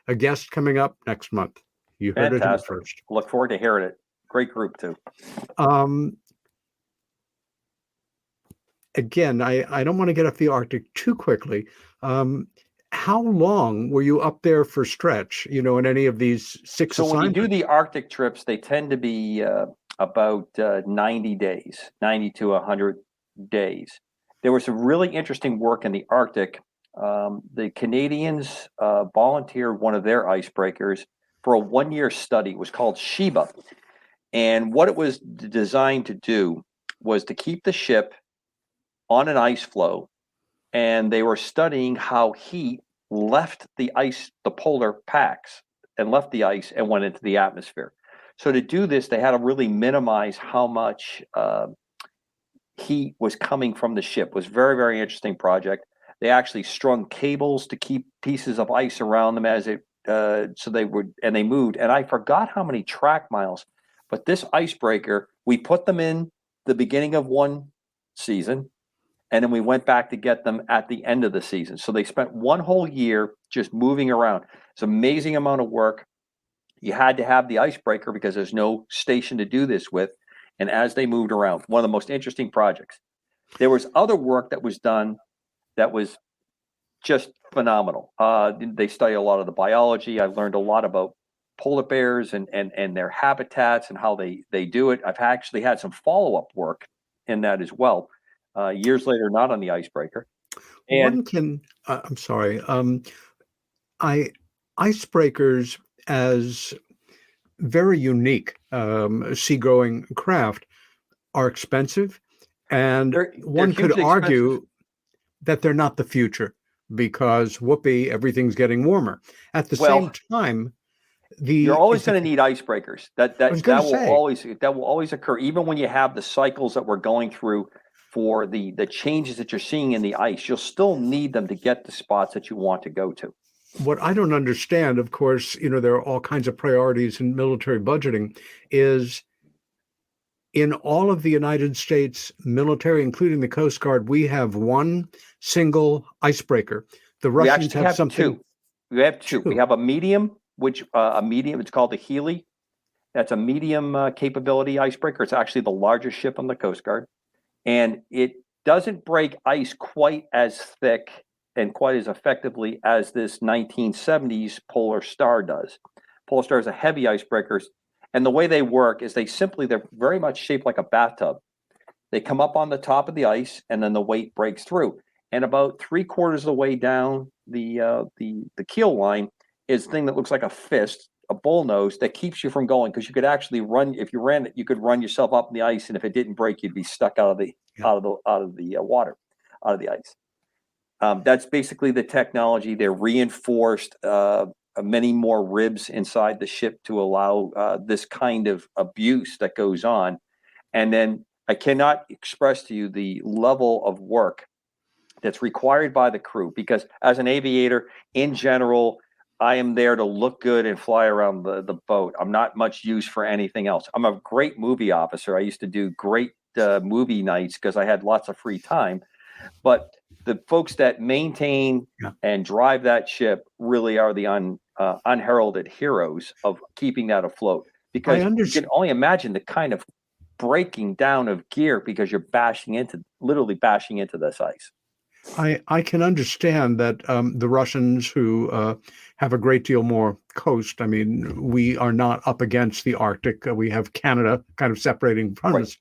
a guest coming up next month. You heard it here first. Look forward to hearing it. Great group too. Again, I don't want to get off the Arctic too quickly. How long were you up there for stretch, in any of these six assignments? So when you do the Arctic trips, they tend to be about 90 days, 90 to 100 days. There was some really interesting work in the Arctic. The Canadians volunteered one of their icebreakers for a 1-year study. It was called Sheba. And what it was designed to do was to keep the ship on an ice floe, and they were studying how heat left the ice, the polar packs, and left the ice and went into the atmosphere. So to do this, they had to really minimize how much heat was coming from the ship. It was a very, very interesting project. They actually strung cables to keep pieces of ice around them as it so they would, and they moved. And I forgot how many track miles, but this icebreaker, we put them in the beginning of one season, and then we went back to get them at the end of the season. So they spent one whole year just moving around. It's an amazing amount of work. You had to have the icebreaker because there's no station to do this with. And as they moved around, one of the most interesting projects. There was other work that was done that was just phenomenal. They study a lot of the biology. I learned a lot about polar bears and their habitats and how they do it. I've actually had some follow-up work in that as well. Years later, not on the icebreaker. And one can, I'm sorry, icebreakers as very unique sea-going craft are expensive, and one could argue that they're not the future because whoopee, everything's getting warmer. At the same time, You're always going to need icebreakers. That will always occur, even when you have the cycles that we're going through for the changes that you're seeing in the ice. You'll still need them to get the spots that you want to go to. What I don't understand, of course, there are all kinds of priorities in military budgeting, is in all of the United States military, including the Coast Guard, we have one single icebreaker. The Russians have something. Two. We have two. We have a medium, it's called the Healy. That's a medium capability icebreaker. It's actually the largest ship on the Coast Guard. And it doesn't break ice quite as thick and quite as effectively as this 1970s Polar Star does. Polar Star is a heavy icebreaker. And the way they work is they're very much shaped like a bathtub. They come up on the top of the ice, and then the weight breaks through. And about 3/4 of the way down the keel line is a thing that looks like a fist, a bull nose that keeps you from going, because you could actually run. If you ran it, you could run yourself up in the ice, and if it didn't break, you'd be stuck out of the water, out of the ice. That's basically the technology. They're reinforced. Many more ribs inside the ship to allow this kind of abuse that goes on. And then I cannot express to you the level of work that's required by the crew, because as an aviator, in general, I am there to look good and fly around the boat. I'm not much use for anything else. I'm a great movie officer. I used to do great movie nights because I had lots of free time. But the folks that maintain and drive that ship really are the unheralded heroes of keeping that afloat, because you can only imagine the kind of breaking down of gear because you're literally bashing into this ice. I can understand that the Russians, who have a great deal more coast, I mean, we are not up against the Arctic. We have Canada kind of separating from us.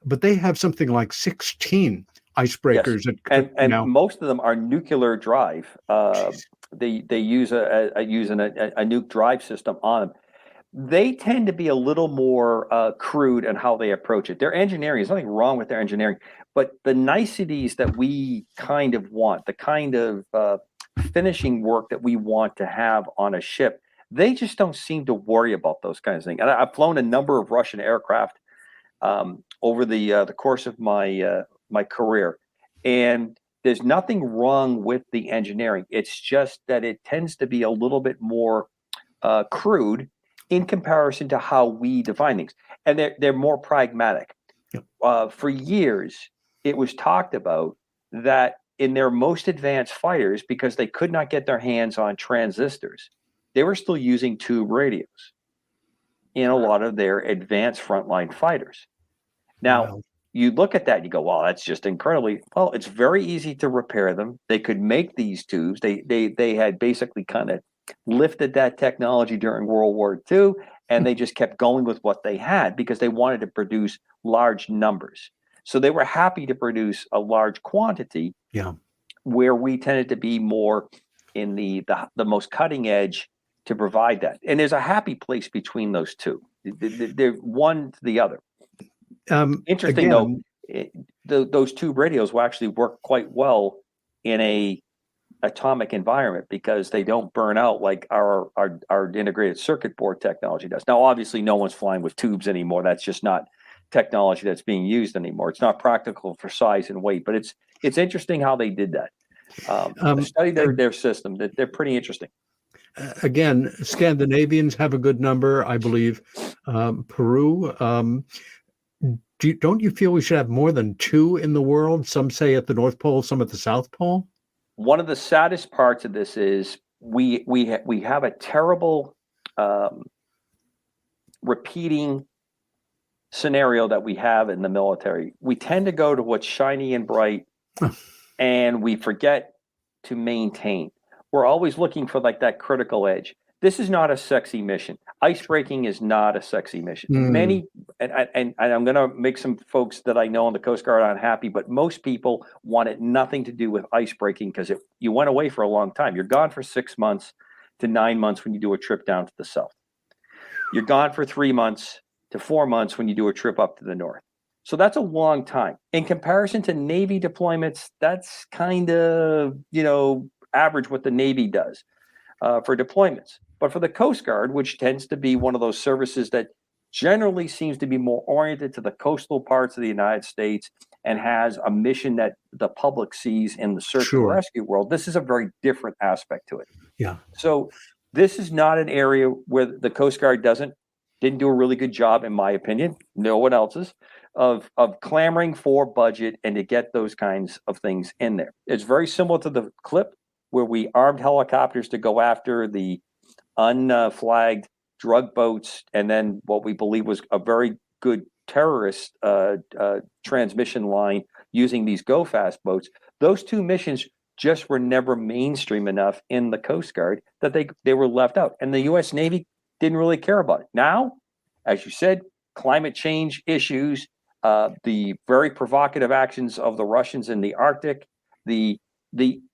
But they have something like 16 icebreakers. Yes. And most of them are nuclear drive. They use a nuke drive system on them. They tend to be a little more crude in how they approach it. Their engineering, there's nothing wrong with their engineering, but the niceties that we kind of want, the kind of finishing work that we want to have on a ship, they just don't seem to worry about those kinds of things. And I've flown a number of Russian aircraft over the course of my career, and there's nothing wrong with the engineering. It's just that it tends to be a little bit more crude in comparison to how we define things, and they're more pragmatic. For years, it was talked about that in their most advanced fighters, because they could not get their hands on transistors, they were still using tube radios in a lot of their advanced frontline fighters. Now, you look at that and you go, well, that's just incredibly, well, it's very easy to repair them. They could make these tubes. They had basically kind of lifted that technology during World War II, and they just kept going with what they had because they wanted to produce large numbers. So they were happy to produce a large quantity, where we tended to be more in the most cutting edge to provide that. And there's a happy place between those two. They're one to the other. Interesting though, those tube radios will actually work quite well in a atomic environment because they don't burn out like our integrated circuit board technology does. Now, obviously, no one's flying with tubes anymore. That's just not technology that's being used anymore. It's not practical for size and weight, but it's interesting how they did that. Study their system. They're pretty interesting. Again, Scandinavians have a good number, I believe. Peru. Don't you feel we should have more than 2 in the world? Some say at the North Pole, some at the South Pole. One of the saddest parts of this is we have a terrible repeating scenario that we have in the military. We tend to go to what's shiny and bright, and we forget to maintain. We're always looking for like that critical edge. This is not a sexy mission. Icebreaking is not a sexy mission. Many, and I'm going to make some folks that I know on the Coast Guard unhappy, but most people wanted nothing to do with icebreaking because you went away for a long time. You're gone for 6 months to 9 months when you do a trip down to the south. You're gone for 3 months to 4 months when you do a trip up to the north. So that's a long time. In comparison to Navy deployments, that's kind of, average what the Navy does. for deployments. But for the Coast Guard, which tends to be one of those services that generally seems to be more oriented to the coastal parts of the United States and has a mission that the public sees in the search and rescue world, this is a very different aspect to it. Yeah. So this is not an area where the Coast Guard didn't do a really good job, in my opinion, no one else's, of clamoring for budget and to get those kinds of things in there. It's very similar to the clip where we armed helicopters to go after the unflagged drug boats, and then what we believe was a very good terrorist transmission line using these go fast boats. Those two missions just were never mainstream enough in the Coast Guard that they were left out, and the U.S. Navy didn't really care about it. Now, as you said, climate change issues, the very provocative actions of the Russians in the Arctic, the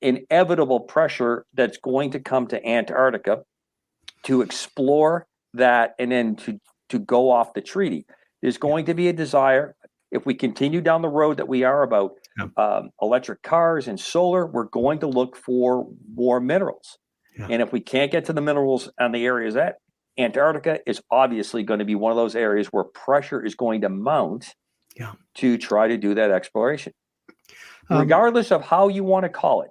inevitable pressure that's going to come to Antarctica to explore that and then to go off the treaty. There's going to be a desire, if we continue down the road that we are about electric cars and solar, we're going to look for more minerals. Yeah. And if we can't get to the minerals on the areas that Antarctica is obviously going to be one of those areas where pressure is going to mount to try to do that exploration. Regardless of how you want to call it,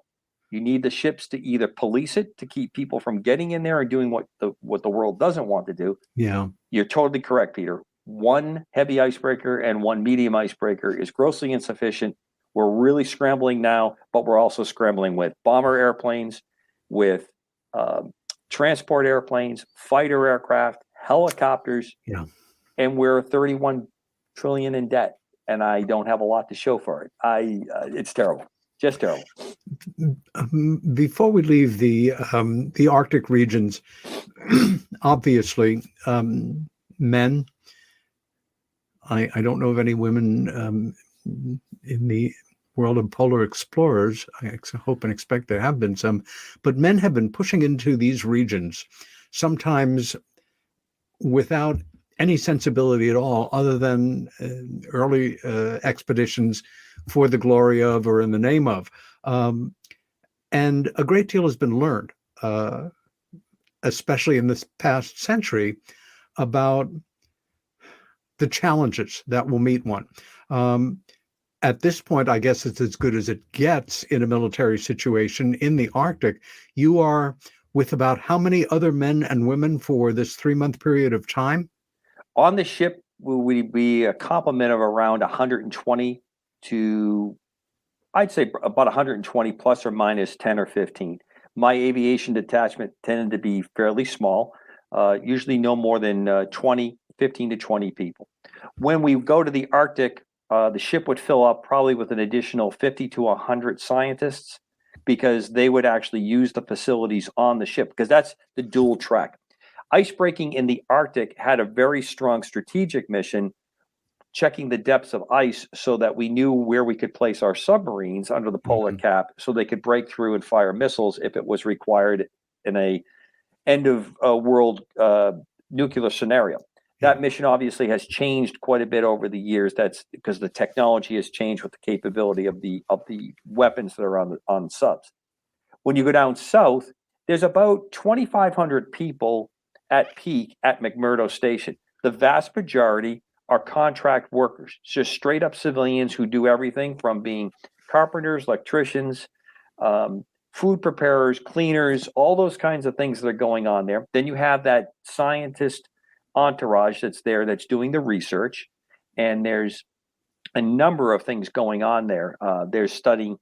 you need the ships to either police it to keep people from getting in there and doing what the world doesn't want to do. Yeah. You're totally correct, Peter. One heavy icebreaker and one medium icebreaker is grossly insufficient. We're really scrambling now, but we're also scrambling with bomber airplanes, with transport airplanes, fighter aircraft, helicopters. Yeah. And we're 31 trillion in debt, and I don't have a lot to show for it. It's terrible. Just terrible. Before we leave the Arctic regions, obviously, men. I don't know of any women in the world of polar explorers. I hope and expect there have been some, but men have been pushing into these regions, sometimes without any sensibility at all, other than early expeditions for the glory of or in the name of. And a great deal has been learned, especially in this past century, about the challenges that will meet one. At this point, I guess it's as good as it gets in a military situation in the Arctic. You are with about how many other men and women for this 3-month period of time? On the ship, we'd be a complement of around 120 to, I'd say about 120 plus or minus 10 or 15. My aviation detachment tended to be fairly small, usually no more than 15 to 20 people. When we go to the Arctic, the ship would fill up probably with an additional 50 to 100 scientists, because they would actually use the facilities on the ship, because that's the dual track. Icebreaking in the Arctic had a very strong strategic mission, checking the depths of ice so that we knew where we could place our submarines under the polar cap so they could break through and fire missiles if it was required in a end of world nuclear scenario. That mission obviously has changed quite a bit over the years. That's because the technology has changed with the capability of the weapons that are on subs. When you go down south, there's about 2,500 people at peak at McMurdo Station. The vast majority are contract workers, just straight up civilians who do everything from being carpenters, electricians, food preparers, cleaners, all those kinds of things that are going on there. Then you have that scientist entourage that's there that's doing the research, and there's a number of things going on there. They're studying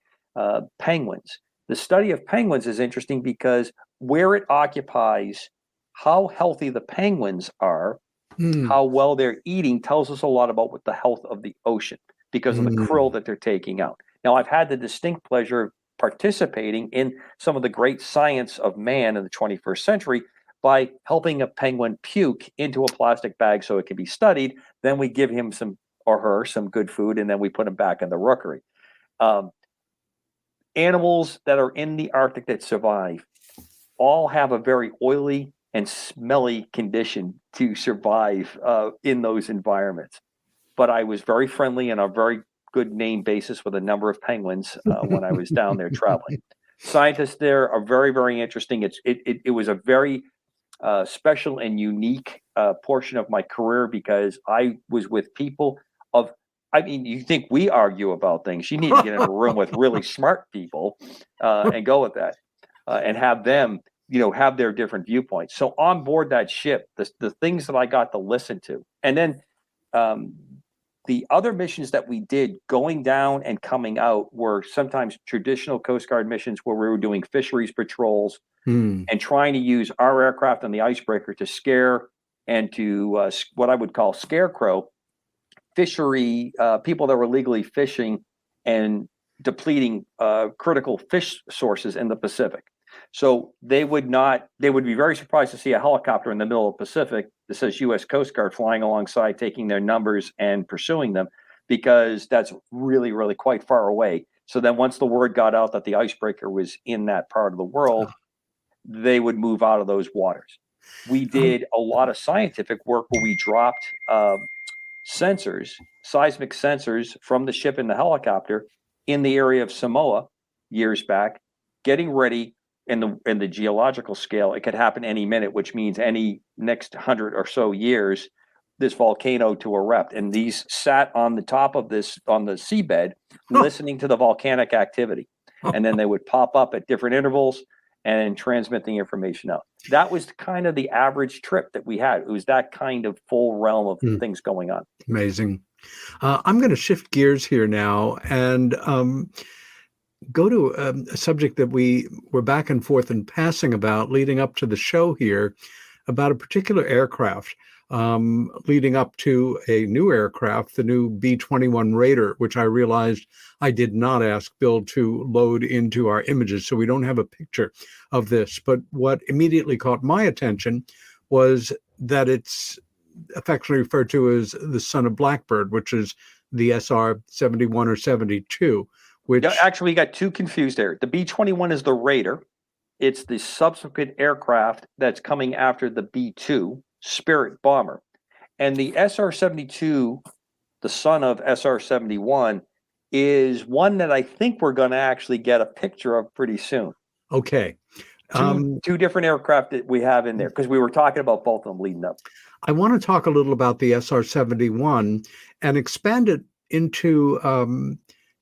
penguins. The study of penguins is interesting because where it occupies, how healthy the penguins are, how well they're eating, tells us a lot about what the health of the ocean, because of the krill that they're taking out. Now, I've had the distinct pleasure of participating in some of the great science of man in the 21st century by helping a penguin puke into a plastic bag so it can be studied. Then we give him some, or her, some good food, and then we put him back in the rookery. Animals that are in the Arctic that survive all have a very oily and smelly condition to survive in those environments. But I was very friendly and on a very good name basis with a number of penguins when I was down there traveling. Scientists there are very, very interesting. It was a very special and unique portion of my career because I was with people of, I mean, you think we argue about things. You need to get in a room with really smart people and go with that and have them, have their different viewpoints. So on board that ship, the things that I got to listen to, and then the other missions that we did going down and coming out were sometimes traditional Coast Guard missions where we were doing fisheries patrols and trying to use our aircraft and the icebreaker to scare and to what I would call scarecrow fishery people that were illegally fishing and depleting critical fish sources in the Pacific. So they would be very surprised to see a helicopter in the middle of the Pacific that says U.S. Coast Guard flying alongside, taking their numbers and pursuing them, because that's really, really quite far away. So then once the word got out that the icebreaker was in that part of the world, they would move out of those waters. We did a lot of scientific work where we dropped seismic sensors from the ship and the helicopter in the area of Samoa years back, getting ready in the geological scale. It could happen any minute, which means any next 100 or so years, this volcano to erupt. And these sat on the top of this, on the seabed, listening to the volcanic activity. And then they would pop up at different intervals and transmit the information out. That was kind of the average trip that we had. It was that kind of full realm of things going on. Amazing. I'm going to shift gears here now and go to a subject that we were back and forth in passing about leading up to the show here, about a particular aircraft leading up to a new aircraft, the new B-21 Raider, which I realized I did not ask Bill to load into our images, so we don't have a picture of this. But what immediately caught my attention was that it's affectionately referred to as the son of Blackbird, which is the SR-71 or 72. Which actually, we got too confused there. The B-21 is the Raider. It's the subsequent aircraft that's coming after the B-2 Spirit bomber. And the SR-72, the son of SR-71, is one that I think we're going to actually get a picture of pretty soon. Okay. Two different aircraft that we have in there, because we were talking about both of them leading up. I want to talk a little about the SR-71 and expand it into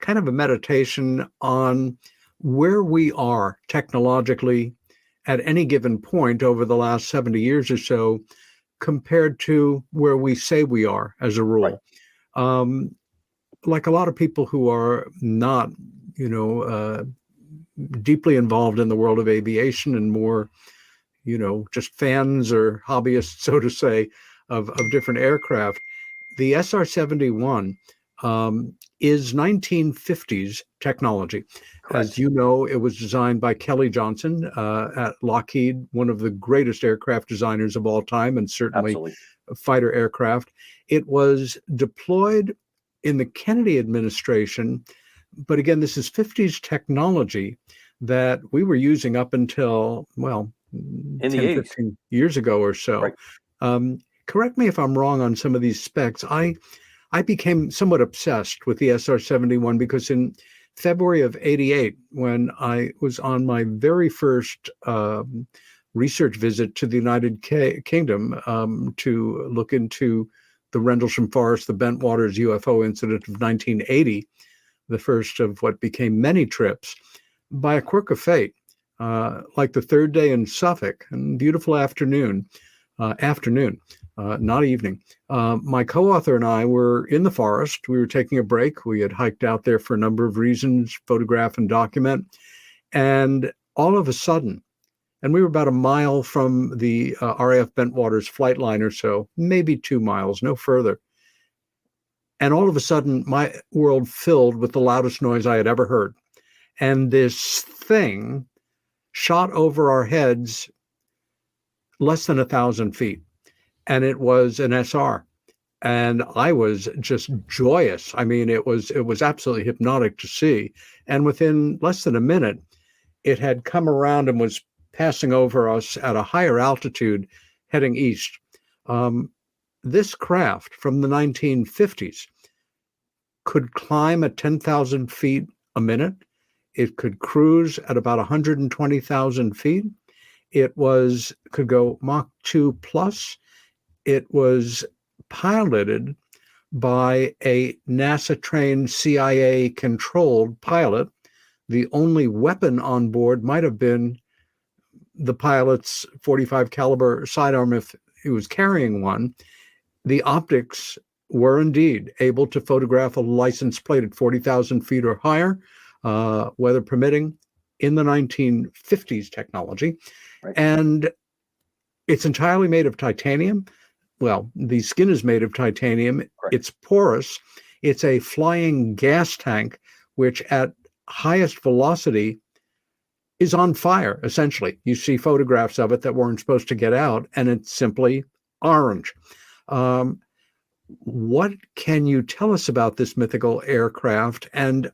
kind of a meditation on where we are technologically at any given point over the last 70 years or so compared to where we say we are as a rule. Right. Like a lot of people who are not, deeply involved in the world of aviation and more, just fans or hobbyists, so to say, of different aircraft, the SR-71 is 1950s technology. Correct. As you know, it was designed by Kelly Johnson at Lockheed, one of the greatest aircraft designers of all time, and certainly fighter aircraft. It was deployed in the Kennedy administration, but again, this is 50s technology that we were using up until, in 10, 15 years ago or so. Right. Correct me if I'm wrong on some of these specs. I became somewhat obsessed with the SR-71 because in February of '88, when I was on my very first research visit to the United Kingdom to look into the Rendlesham Forest, the Bentwaters UFO incident of 1980, the first of what became many trips, by a quirk of fate, like the third day in Suffolk, and beautiful afternoon, not evening. My co-author and I were in the forest. We were taking a break. We had hiked out there for a number of reasons, photograph and document. And all of a sudden, and we were about a mile from the RAF Bentwaters flight line or so, maybe 2 miles, no further. And all of a sudden, my world filled with the loudest noise I had ever heard. And this thing shot over our heads less than 1,000 feet. And it was an SR. And I was just joyous. I mean, it was absolutely hypnotic to see. And within less than a minute, it had come around and was passing over us at a higher altitude heading east. This craft from the 1950s could climb at 10,000 feet a minute. It could cruise at about 120,000 feet. It could go Mach 2 plus. It was piloted by a NASA-trained, CIA-controlled pilot. The only weapon on board might have been the pilot's .45 caliber sidearm if he was carrying one. The optics were indeed able to photograph a license plate at 40,000 feet or higher, weather permitting, in the 1950s technology. Right. And it's entirely made of titanium. Well, the skin is made of titanium. Right. It's porous. It's a flying gas tank, which at highest velocity is on fire, essentially. You see photographs of it that weren't supposed to get out, and it's simply orange. What can you tell us about this mythical aircraft, and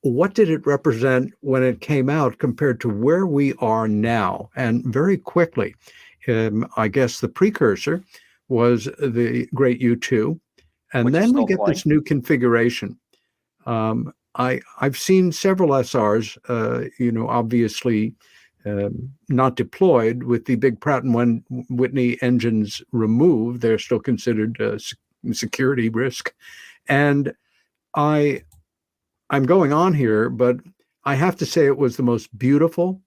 what did it represent when it came out compared to where we are now? And very quickly, I guess the precursor was the great U-2, and Which then we get flying. This new configuration. I've seen several SRs, obviously not deployed with the big Pratt & Whitney engines removed. They're still considered a security risk. And I'm going on here, but I have to say it was the most beautiful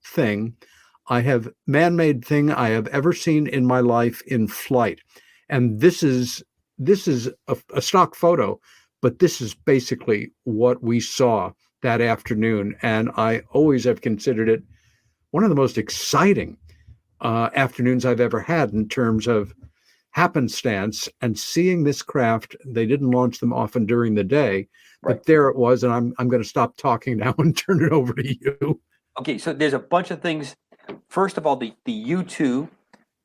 man-made thing I have ever seen in my life in flight. And this is a stock photo, but this is basically what we saw that afternoon. And I always have considered it one of the most exciting afternoons I've ever had in terms of happenstance and seeing this craft. They didn't launch them often during the day, but there it was. And I'm going to stop talking now and turn it over to you. Okay, so there's a bunch of things. First of all, the U-2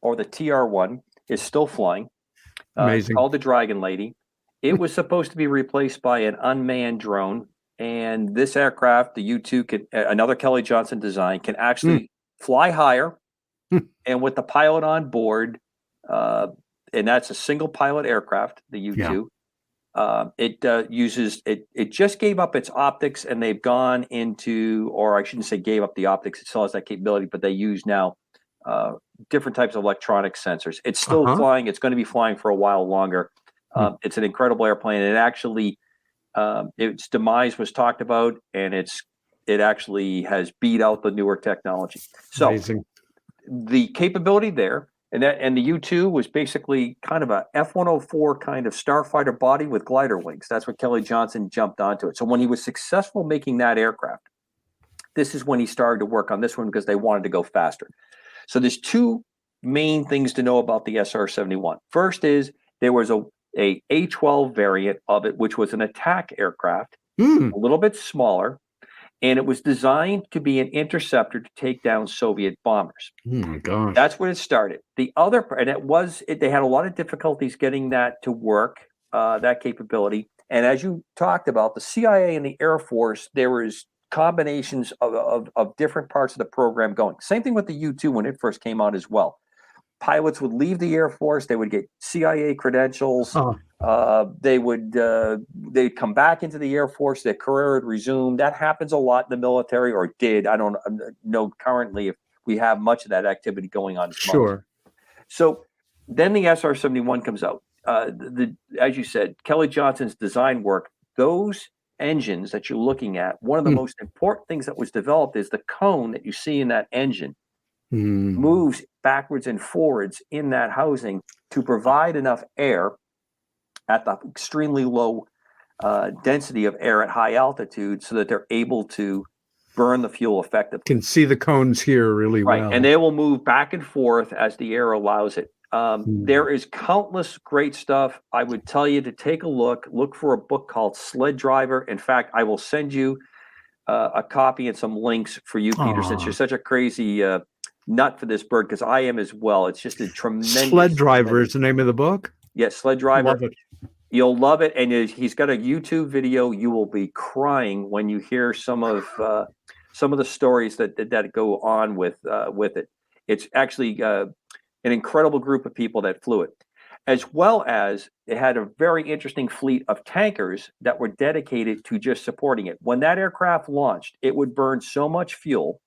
or the TR-1 is still flying. Amazing. It's called the Dragon Lady. It was supposed to be replaced by an unmanned drone. And this aircraft, the U-2, another Kelly Johnson design, can actually fly higher. And with the pilot on board, and that's a single pilot aircraft, the U-2. Yeah. It just gave up its optics, and they've gone into, or I shouldn't say gave up the optics, it still has that capability, but they use now different types of electronic sensors. It's still flying. It's going to be flying for a while longer. It's an incredible airplane. And it actually, its demise was talked about, and it actually has beat out the newer technology. So amazing. The capability there, and the U-2 was basically kind of a F-104 kind of starfighter body with glider wings. That's what Kelly Johnson jumped onto it. So when he was successful making that aircraft, this is when he started to work on this one because they wanted to go faster. So there's two main things to know about the SR-71. First is there was a A-12 variant of it, which was an attack aircraft, a little bit smaller, and it was designed to be an interceptor to take down Soviet bombers. Oh my gosh. That's when it started. The other, and they had a lot of difficulties getting that to work, that capability. And as you talked about, the CIA and the Air Force, there was combinations of different parts of the program going. Same thing with the U-2 when it first came out as well. Pilots would leave the Air Force, they would get CIA credentials, they'd come back into the Air Force, their career would resume. That happens a lot in the military, or did. I don't know currently if we have much of that activity going on. Sure. So then the SR-71 comes out. As you said, Kelly Johnson's design work, those engines that you're looking at, one of the most important things that was developed is the cone that you see in that engine moves backwards and forwards in that housing to provide enough air at the extremely low density of air at high altitude so that they're able to burn the fuel effectively. Can see the cones here really well. And they will move back and forth as the air allows it. There is countless great stuff. I would tell you to take a look for a book called Sled Driver. In fact, I will send you a copy and some links for you, Peter, since you're such a crazy nut for this bird, because I am as well. It's just a tremendous. Sled Driver is the name of the book? Yes, Sled Driver. Love it. You'll love it. And he's got a YouTube video. You will be crying when you hear some of the stories that go on with it. It's actually an incredible group of people that flew it. as well as it had a very interesting fleet of tankers that were dedicated to just supporting it. When that aircraft launched, it would burn so much fuel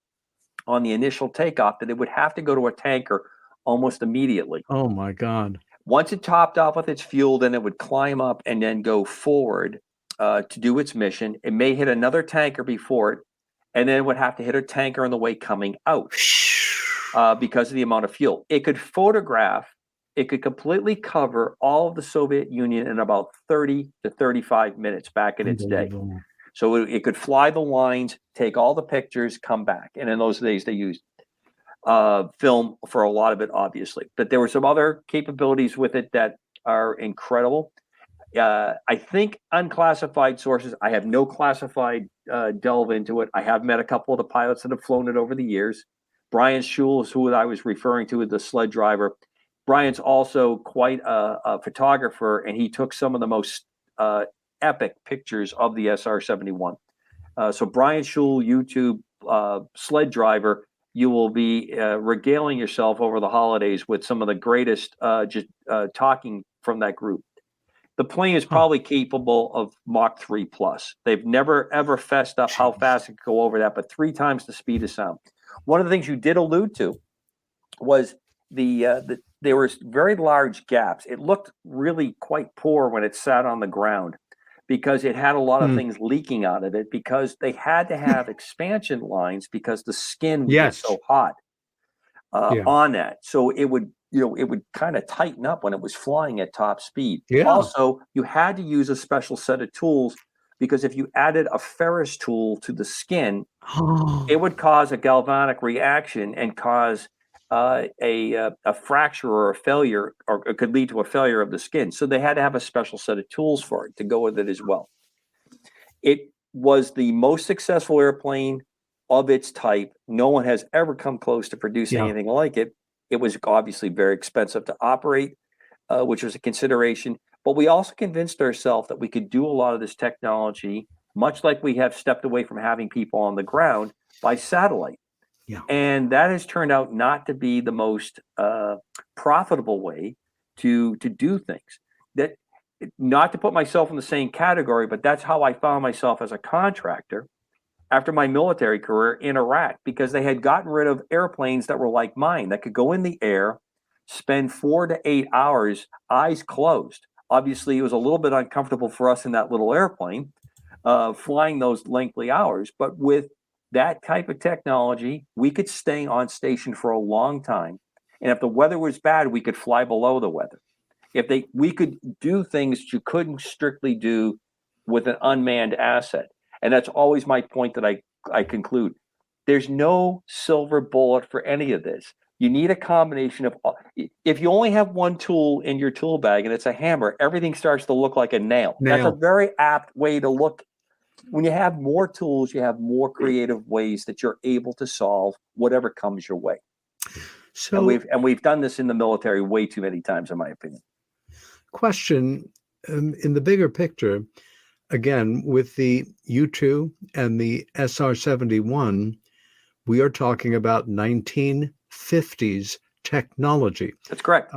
on the initial takeoff that it would have to go to a tanker almost immediately. Oh my God. Once it topped off with its fuel, then it would climb up and then go forward to do its mission. It may hit another tanker before it, and then it would have to hit a tanker on the way coming out because of the amount of fuel. It could completely cover all of the Soviet Union in about 30 to 35 minutes back in its day. So it could fly the lines, take all the pictures, come back. And in those days, they used film for a lot of it, obviously. But there were some other capabilities with it that are incredible. I think unclassified sources, I have no classified delve into it. I have met a couple of the pilots that have flown it over the years. Brian Schul is who I was referring to as the sled driver. Brian's also quite a photographer, and he took some of the most epic pictures of the SR-71. So Brian Schul, YouTube sled driver, you will be regaling yourself over the holidays with some of the greatest talking from that group. The plane is probably capable of Mach 3 plus. They've never, ever fessed up how fast it could go over that, but 3 times the speed of sound. One of the things you did allude to was there were very large gaps. It looked really quite poor when it sat on the ground because it had a lot of things leaking out of it because they had to have expansion lines because the skin would get so hot on that. So it would kind of tighten up when it was flying at top speed. Yeah. Also, you had to use a special set of tools because if you added a ferrous tool to the skin, it would cause a galvanic reaction and cause a fracture or a failure, or it could lead to a failure of the skin. So they had to have a special set of tools for it to go with it as well. It was the most successful airplane of its type. No one has ever come close to producing anything like it. It was obviously very expensive to operate, which was a consideration. But we also convinced ourselves that we could do a lot of this technology, much like we have stepped away from having people on the ground, by satellite. Yeah. And that has turned out not to be the most profitable way to do things. That, not to put myself in the same category, but that's how I found myself as a contractor after my military career in Iraq, because they had gotten rid of airplanes that were like mine, that could go in the air, spend 4 to 8 hours, eyes closed. Obviously, it was a little bit uncomfortable for us in that little airplane, flying those lengthy hours. But with that type of technology, we could stay on station for a long time. And if the weather was bad, we could fly below the weather. We could do things you couldn't strictly do with an unmanned asset. And that's always my point that I conclude. There's no silver bullet for any of this. You need a combination of, if you only have one tool in your tool bag and it's a hammer, everything starts to look like a nail. That's a very apt way to look. When you have more tools, you have more creative ways that you're able to solve whatever comes your way. So, and we've done this in the military way too many times, in my opinion. Question, in the bigger picture, again, with the U-2 and the SR-71, we are talking about 1950s technology. That's correct.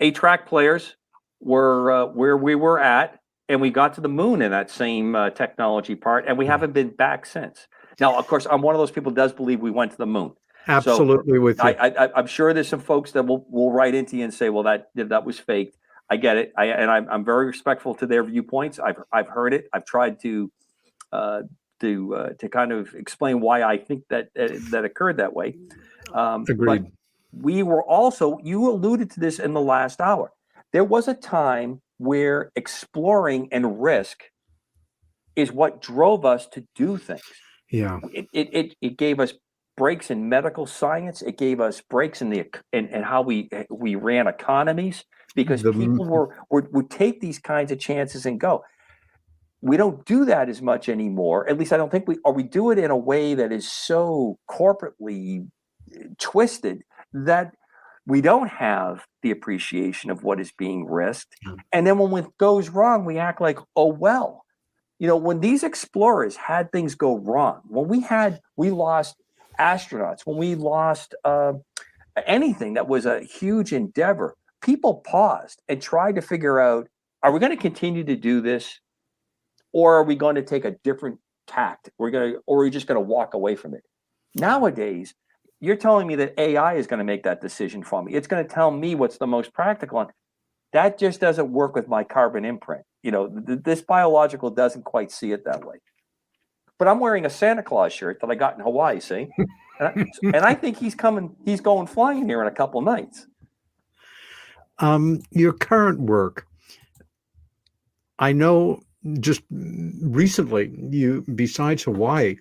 8-track players were where we were at, and we got to the moon in that same technology part, and we haven't been back since. Now, of course, I'm one of those people who does believe we went to the moon. Absolutely, so with you. I'm sure there's some folks that will write into you and say, well, that was faked. I get it. I'm very respectful to their viewpoints. I've heard it. I've tried to kind of explain why I think that occurred that way. Agreed. But we were also, you alluded to this in the last hour. There was a time where exploring and risk is what drove us to do things. Yeah. It gave us breaks in medical science. It gave us breaks in how we ran economies, because people would take these kinds of chances and go. We don't do that as much anymore. At least I don't think we do it in a way that is so corporately twisted that we don't have the appreciation of what is being risked. And then when it goes wrong, we act like, oh, well, when these explorers had things go wrong, when we lost astronauts, when we lost anything that was a huge endeavor, people paused and tried to figure out, are we going to continue to do this, or are we going to take a different tact? Or are we just going to walk away from it? Nowadays, you're telling me that AI is going to make that decision for me. It's going to tell me what's the most practical. And that just doesn't work with my carbon imprint. This biological doesn't quite see it that way. But I'm wearing a Santa Claus shirt that I got in Hawaii, see? And I think he's going flying here in a couple nights. Your current work, I know just recently, besides Hawaii,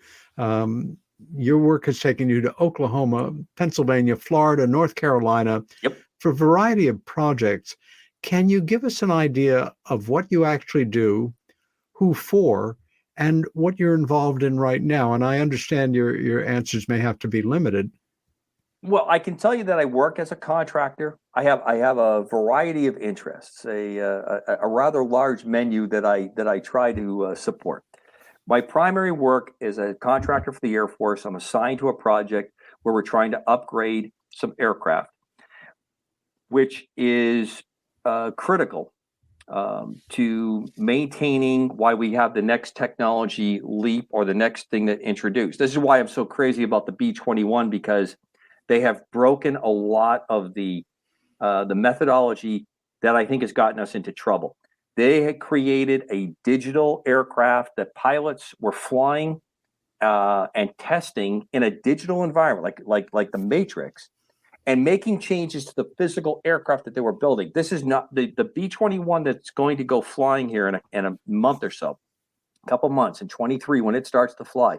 your work has taken you to Oklahoma, Pennsylvania, Florida, North Carolina, for a variety of projects. Can you give us an idea of what you actually do, who for, and what you're involved in right now? And I understand your answers may have to be limited. Well, I can tell you that I work as a contractor. I have a variety of interests, a rather large menu that I try to support. My primary work is a contractor for the Air Force. I'm assigned to a project where we're trying to upgrade some aircraft, which is critical to maintaining why we have the next technology leap or the next thing that introduced. This is why I'm so crazy about the B-21, because they have broken a lot of the methodology that I think has gotten us into trouble. They had created a digital aircraft that pilots were flying and testing in a digital environment, like the Matrix, and making changes to the physical aircraft that they were building. This is not the B-21 that's going to go flying here in a month or so, a couple months, in 23 when it starts to fly.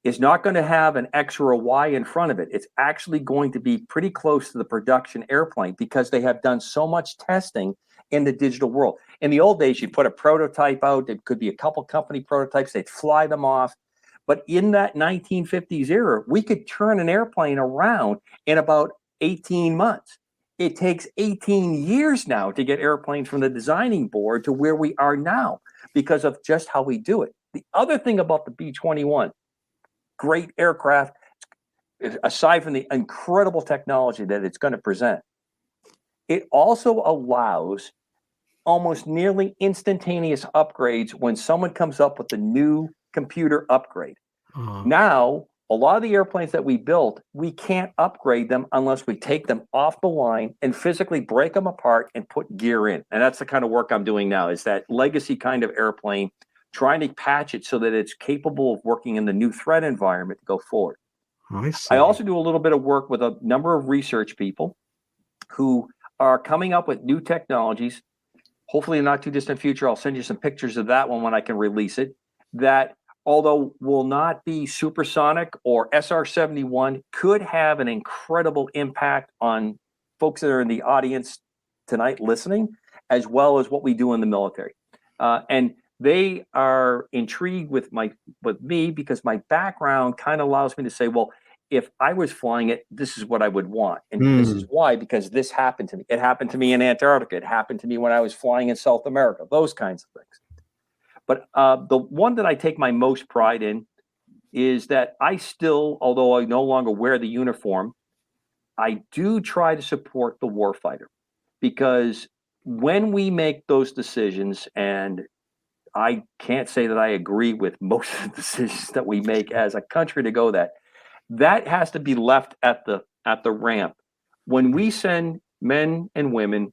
Is not going to have an X or a Y in front of it. It's actually going to be pretty close to the production airplane because they have done so much testing in the digital world. In the old days, you'd put a prototype out. It could be a couple company prototypes. They'd fly them off. But in that 1950s era, we could turn an airplane around in about 18 months. It takes 18 years now to get airplanes from the designing board to where we are now because of just how we do it. The other thing about the B-21, great aircraft, aside from the incredible technology that it's going to present, it also allows almost nearly instantaneous upgrades when someone comes up with a new computer upgrade. Now, a lot of the airplanes that we built, we can't upgrade them unless we take them off the line and physically break them apart and put gear in. And that's the kind of work I'm doing now, is that legacy kind of airplane, trying to patch it so that it's capable of working in the new threat environment to go forward. I also do a little bit of work with a number of research people who are coming up with new technologies. Hopefully in the not too distant future, I'll send you some pictures of that one when I can release it, that although will not be supersonic or SR-71, could have an incredible impact on folks that are in the audience tonight listening, as well as what we do in the military. And they are intrigued with me because my background kind of allows me to say, well, if I was flying it, this is what I would want. And this is why, because this happened to me. It happened to me in Antarctica. It happened to me when I was flying in South America, those kinds of things. But the one that I take my most pride in is that I still, although I no longer wear the uniform, I do try to support the warfighter. Because when we make those decisions, and I can't say that I agree with most of the decisions that we make as a country to go that has to be left at the ramp. When we send men and women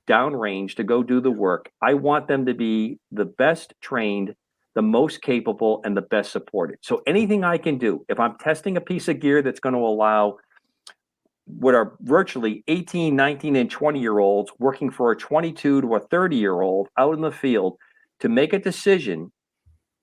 downrange to go do the work, I want them to be the best trained, the most capable, and the best supported. So anything I can do, if I'm testing a piece of gear that's going to allow what are virtually 18, 19, and 20-year-olds working for a 22 to a 30-year-old out in the field to make a decision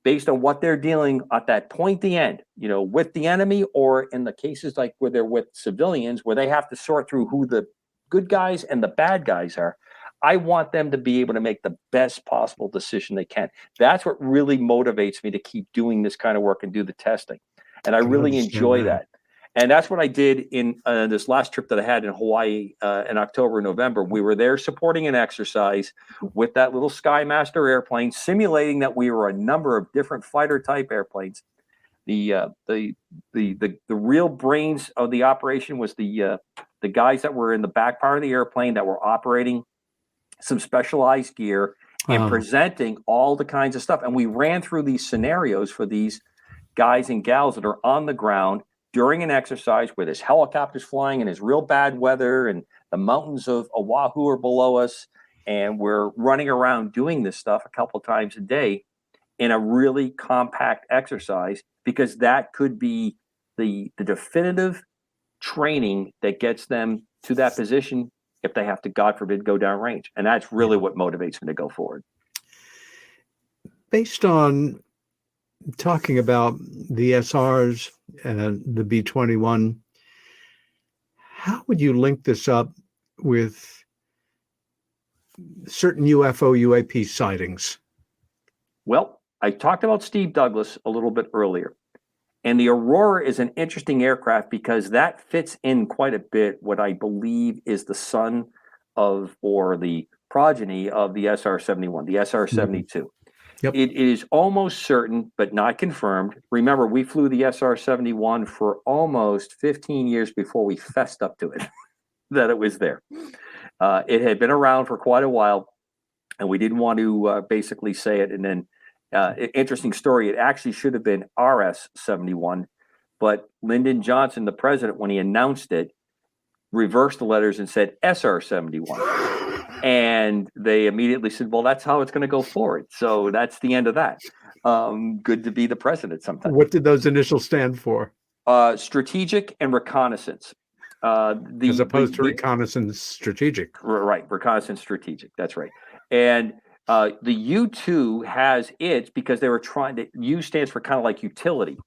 based on what they're dealing at that point, the end, with the enemy, or in the cases like where they're with civilians, where they have to sort through who the good guys and the bad guys are. I want them to be able to make the best possible decision they can. That's what really motivates me to keep doing this kind of work and do the testing. And I really enjoy that. And that's what I did in this last trip that I had in Hawaii in October and November. We were there supporting an exercise with that little Skymaster airplane, simulating that we were a number of different fighter type airplanes. The real brains of the operation was the the guys that were in the back part of the airplane that were operating some specialized gear and presenting all the kinds of stuff. And we ran through these scenarios for these guys and gals that are on the ground during an exercise where there's helicopters flying and there's real bad weather and the mountains of Oahu are below us. And we're running around doing this stuff a couple of times a day in a really compact exercise, because that could be the definitive training that gets them to that position if they have to, God forbid, go down range. And that's really what motivates me to go forward. Based on talking about the SRs and the B-21, how would you link this up with certain UFO, UAP sightings? Well, I talked about Steve Douglas a little bit earlier. And the Aurora is an interesting aircraft because that fits in quite a bit what I believe is the son of, or the progeny of, the SR-71, the SR-72. Yep. It is almost certain, but not confirmed. Remember, we flew the SR-71 for almost 15 years before we fessed up to it, that it was there. It had been around for quite a while, and we didn't want to basically say it. And then, interesting story, it actually should have been RS-71, but Lyndon Johnson, the president, when he announced it, reversed the letters and said SR-71. And they immediately said, well, that's how it's going to go forward. So that's the end of that. Good to be the president sometimes. What did those initials stand for? Strategic and reconnaissance. As opposed to reconnaissance strategic. Right, reconnaissance strategic. That's right. And the U2 has its, because they were trying to, U stands for kind of like utility,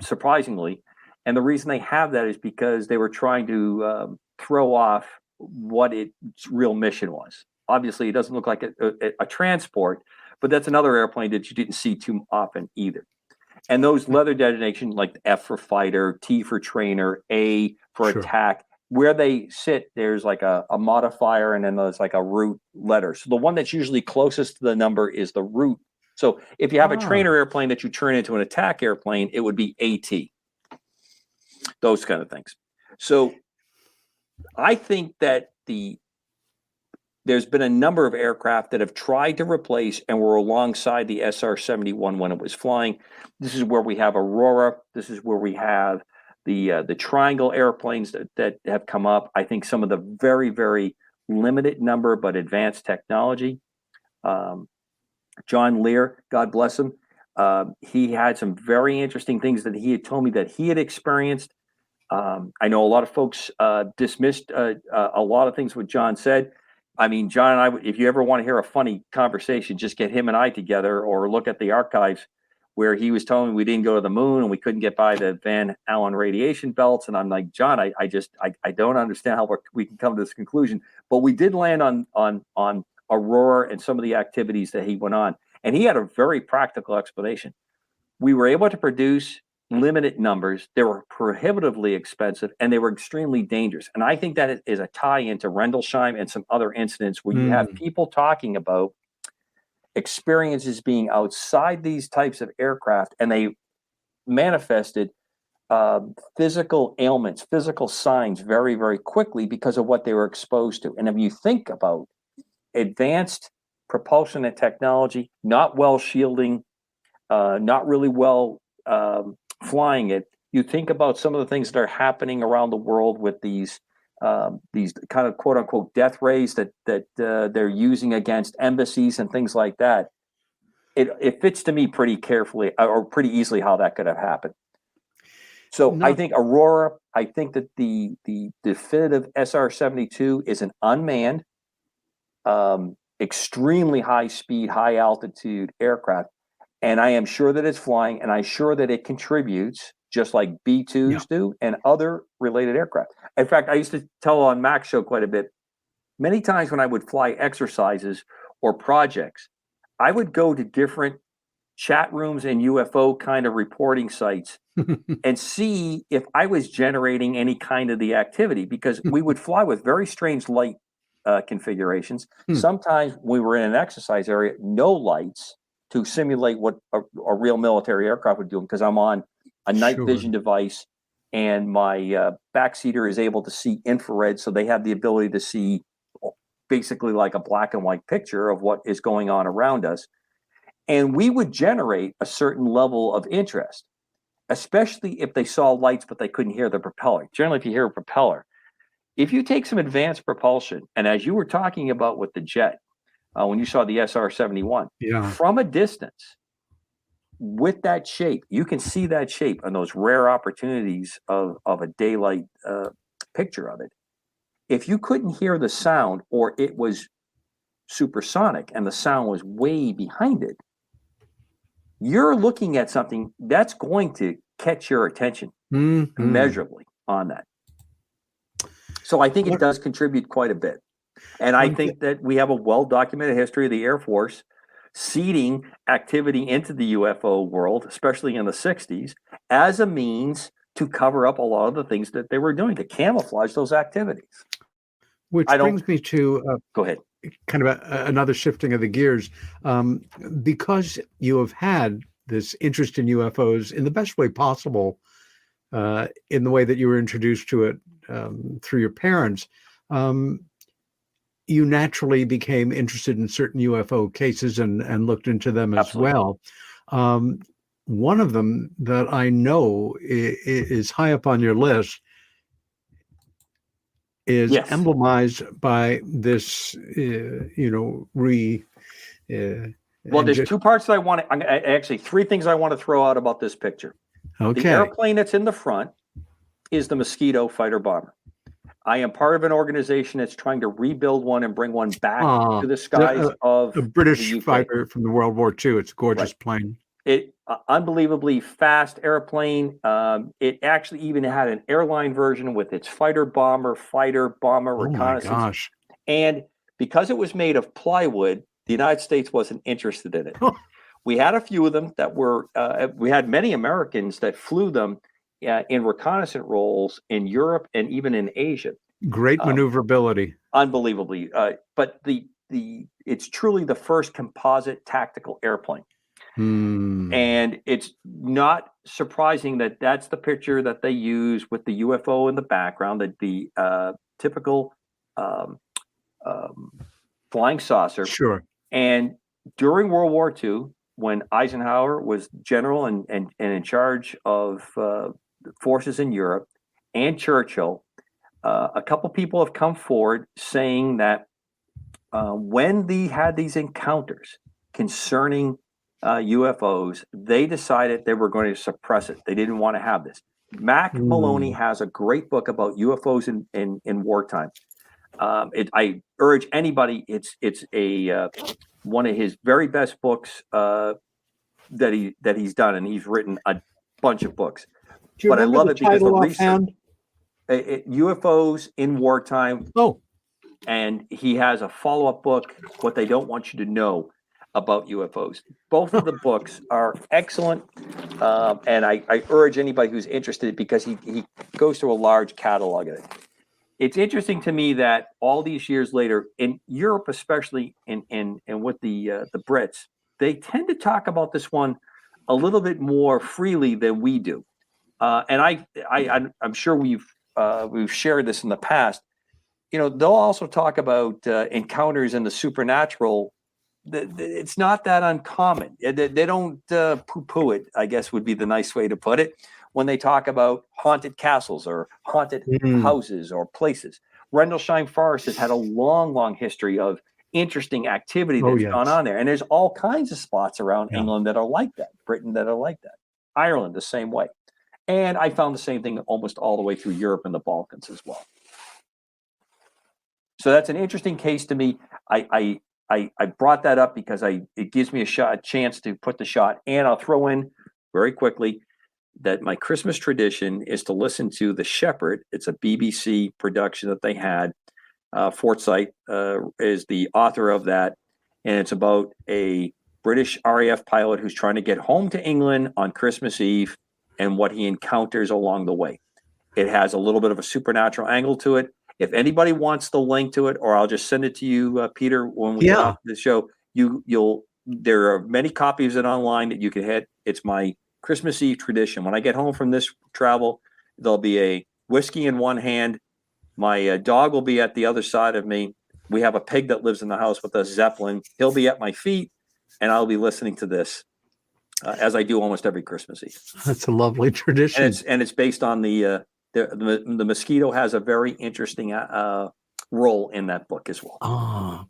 surprisingly. And the reason they have that is because they were trying to throw off what its real mission was. Obviously, it doesn't look like a transport, but that's another airplane that you didn't see too often either. And those leather designations, like F for fighter, T for trainer, A for attack, where they sit, there's like a modifier, and then there's like a root letter. So the one that's usually closest to the number is the root. So if you have a trainer airplane that you turn into an attack airplane, it would be AT. Those kind of things. So I think that there's been a number of aircraft that have tried to replace and were alongside the SR-71 when it was flying. This is where we have Aurora. This is where we have the triangle airplanes that have come up. I think some of the very, very limited number but advanced technology. John Lear, God bless him, he had some very interesting things that he had told me that he had experienced. I know a lot of folks dismissed a lot of things what John said. I mean, John and I, if you ever want to hear a funny conversation, just get him and I together or look at the archives where he was telling me we didn't go to the moon and we couldn't get by the Van Allen radiation belts. And I'm like, John, I don't understand how we can come to this conclusion. But we did land on Aurora and some of the activities that he went on. And he had a very practical explanation. We were able to produce limited numbers. They were prohibitively expensive and they were extremely dangerous. And I think that is a tie into Rendlesham and some other incidents where you have people talking about experiences being outside these types of aircraft, and they manifested physical ailments, physical signs very, very quickly because of what they were exposed to. And if you think about advanced propulsion and technology, not well shielding, not really well flying it, you think about some of the things that are happening around the world with these kind of quote unquote death rays that they're using against embassies and things like that. It fits to me pretty carefully or pretty easily how that could have happened. So I think Aurora, I think that the definitive SR-72 is an unmanned, extremely high speed, high altitude aircraft. And I am sure that it's flying, and I'm sure that it contributes just like B-2s do and other related aircraft. In fact, I used to tell on Mac's show quite a bit. Many times when I would fly exercises or projects, I would go to different chat rooms and UFO kind of reporting sites and see if I was generating any kind of the activity, because we would fly with very strange light configurations. Sometimes we were in an exercise area, no lights, to simulate what a real military aircraft would do, because I'm on a night vision device and my backseater is able to see infrared, so they have the ability to see basically like a black and white picture of what is going on around us. And we would generate a certain level of interest, especially if they saw lights but they couldn't hear the propeller. Generally, if you hear a propeller, if you take some advanced propulsion, and as you were talking about with the jet, when you saw the SR-71, from a distance, with that shape, you can see that shape and those rare opportunities of a daylight picture of it. If you couldn't hear the sound, or it was supersonic and the sound was way behind it, you're looking at something that's going to catch your attention immeasurably on that. So I think it does contribute quite a bit. And I think that we have a well-documented history of the Air Force seeding activity into the UFO world, especially in the 60s, as a means to cover up a lot of the things that they were doing, to camouflage those activities. Which brings me to go ahead. Kind of another shifting of the gears. Because you have had this interest in UFOs in the best way possible, in the way that you were introduced to it through your parents, you naturally became interested in certain UFO cases and looked into them as well. One of them that I know is high up on your list is emblemized by this, well, there's two parts that I want to, actually three things I want to throw out about this picture. Okay. The airplane that's in the front is the Mosquito fighter bomber. I am part of an organization that's trying to rebuild one and bring one back to the skies of the British the UK. fighter from the World War II. It's a gorgeous plane. It unbelievably fast airplane. It actually even had an airline version with its fighter bomber reconnaissance. My gosh. And because it was made of plywood, the United States wasn't interested in it. We had a few of them that were, we had many Americans that flew them in reconnaissance roles in Europe and even in Asia. Great maneuverability. Unbelievably. But it's truly the first composite tactical airplane. And it's not surprising that that's the picture that they use with the UFO in the background, that the typical flying saucer. Sure. And during World War II, when Eisenhower was general and in charge of forces in Europe, and Churchill, a couple people have come forward saying that when they had these encounters concerning UFOs, they decided they were going to suppress it. They didn't want to have this. Mac Maloney has a great book about UFOs in wartime. I urge anybody. It's a one of his very best books that he's done, and he's written a bunch of books. But I love it because the research, UFOs in wartime. Oh, and he has a follow-up book, What They Don't Want You to Know About UFOs. Both of the books are excellent, and I urge anybody who's interested, because he goes through a large catalog of it. It's interesting to me that all these years later, in Europe especially, and with the Brits, they tend to talk about this one a little bit more freely than we do. And I'm sure we've shared this in the past. You know, they'll also talk about encounters in the supernatural. It's not that uncommon. They don't poo-poo it, I guess would be the nice way to put it, when they talk about haunted castles or haunted houses or places. Rendlesham Forest has had a long, long history of interesting activity that's gone on there. And there's all kinds of spots around England that are like that, Britain that are like that, Ireland the same way. And I found the same thing almost all the way through Europe and the Balkans as well. So that's an interesting case to me. I brought that up because it gives me a chance to put the shot. And I'll throw in very quickly that my Christmas tradition is to listen to The Shepherd. It's a BBC production that they had. Forsyth is the author of that. And it's about a British RAF pilot who's trying to get home to England on Christmas Eve and what he encounters along the way. It has a little bit of a supernatural angle to it. If anybody wants the link to it, or I'll just send it to you, Peter, when we get off the show, there are many copies of it online that you can hit. It's my Christmas Eve tradition. When I get home from this travel, There'll be a whiskey in one hand. My dog will be at the other side of me. We have a pig that lives in the house with a Zeppelin. He'll be at my feet, and I'll be listening to this as I do almost every Christmas Eve. That's a lovely tradition. And it's based on the mosquito has a very interesting role in that book as well.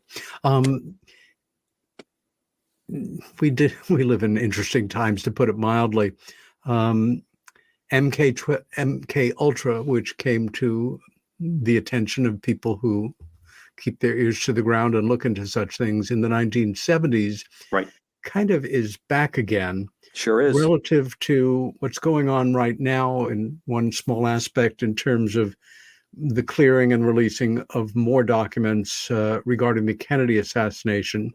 We live in interesting times, to put it mildly. MK Ultra, which came to the attention of people who keep their ears to the ground and look into such things in the 1970s, right, kind of is back again. Sure is. Relative to what's going on right now in one small aspect in terms of the clearing and releasing of more documents regarding the Kennedy assassination.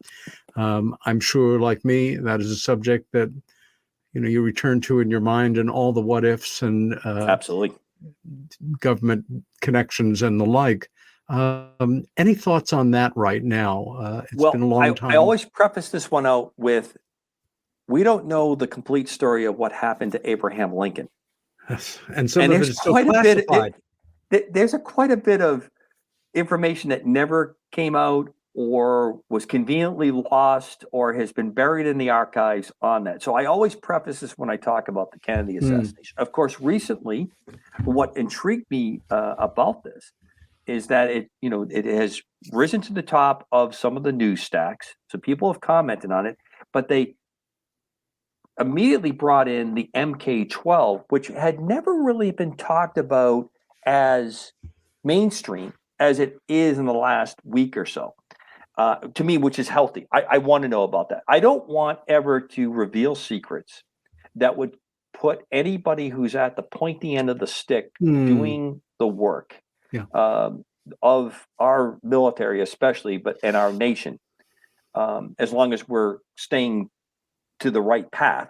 I'm sure, like me, that is a subject that you return to in your mind, and all the what ifs and absolutely government connections and the like. Any thoughts on that right now? It's been a long time. I always preface this one out with, we don't know the complete story of what happened to Abraham Lincoln. Yes. And some of it is still classified. There's quite a bit of information that never came out or was conveniently lost or has been buried in the archives on that. So I always preface this when I talk about the Kennedy assassination. Of course, recently, what intrigued me about this is that it has risen to the top of some of the news stacks. So people have commented on it, but they immediately brought in the MK-12, which had never really been talked about as mainstream as it is in the last week or so. To me, which is healthy. I want to know about that. I don't want ever to reveal secrets that would put anybody who's at the pointy end of the stick doing the work of our military, especially, and our nation, as long as we're staying to the right path.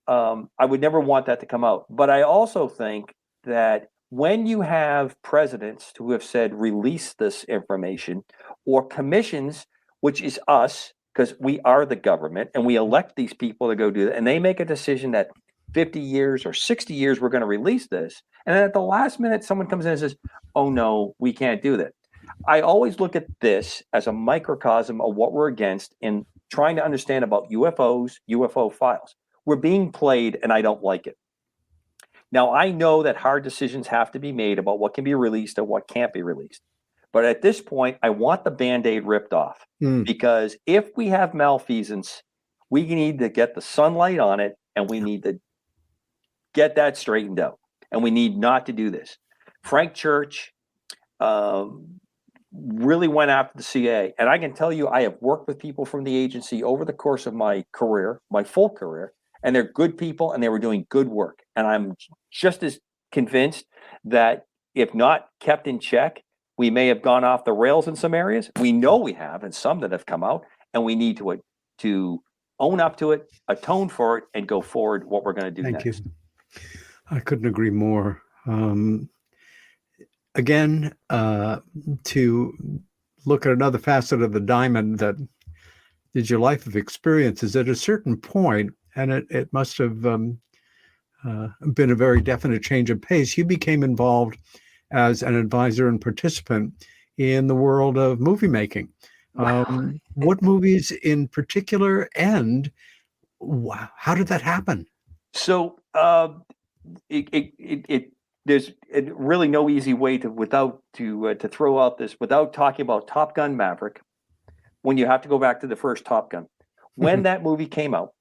I would never want that to come out. But I also think that when you have presidents who have said, release this information, or commissions, which is us, because we are the government and we elect these people to go do that, and they make a decision that 50 years or 60 years, we're going to release this. And then at the last minute, someone comes in and says, oh no, we can't do that. I always look at this as a microcosm of what we're against in trying to understand about UFOs, UFO files. We're being played, and I don't like it. Now, I know that hard decisions have to be made about what can be released and what can't be released. But at this point, I want the Band-Aid ripped off, because if we have malfeasance, we need to get the sunlight on it, and we need to get that straightened out. And we need not to do this. Frank Church really went after the CIA. And I can tell you, I have worked with people from the agency over the course of my career, my full career, and they're good people and they were doing good work. And I'm just as convinced that if not kept in check, we may have gone off the rails in some areas. We know we have, and some that have come out, and we need to own up to it, atone for it, and go forward what we're going to do next. Thank you. I couldn't agree more. Again, to look at another facet of the diamond that is your life of experiences, at a certain point, and it must have been a very definite change of pace, you became involved as an advisor and participant in the world of movie making. What movies in particular, and how did that happen? So there's really no easy way to throw out this without talking about Top Gun Maverick. When you have to go back to the first Top Gun, when that movie came out,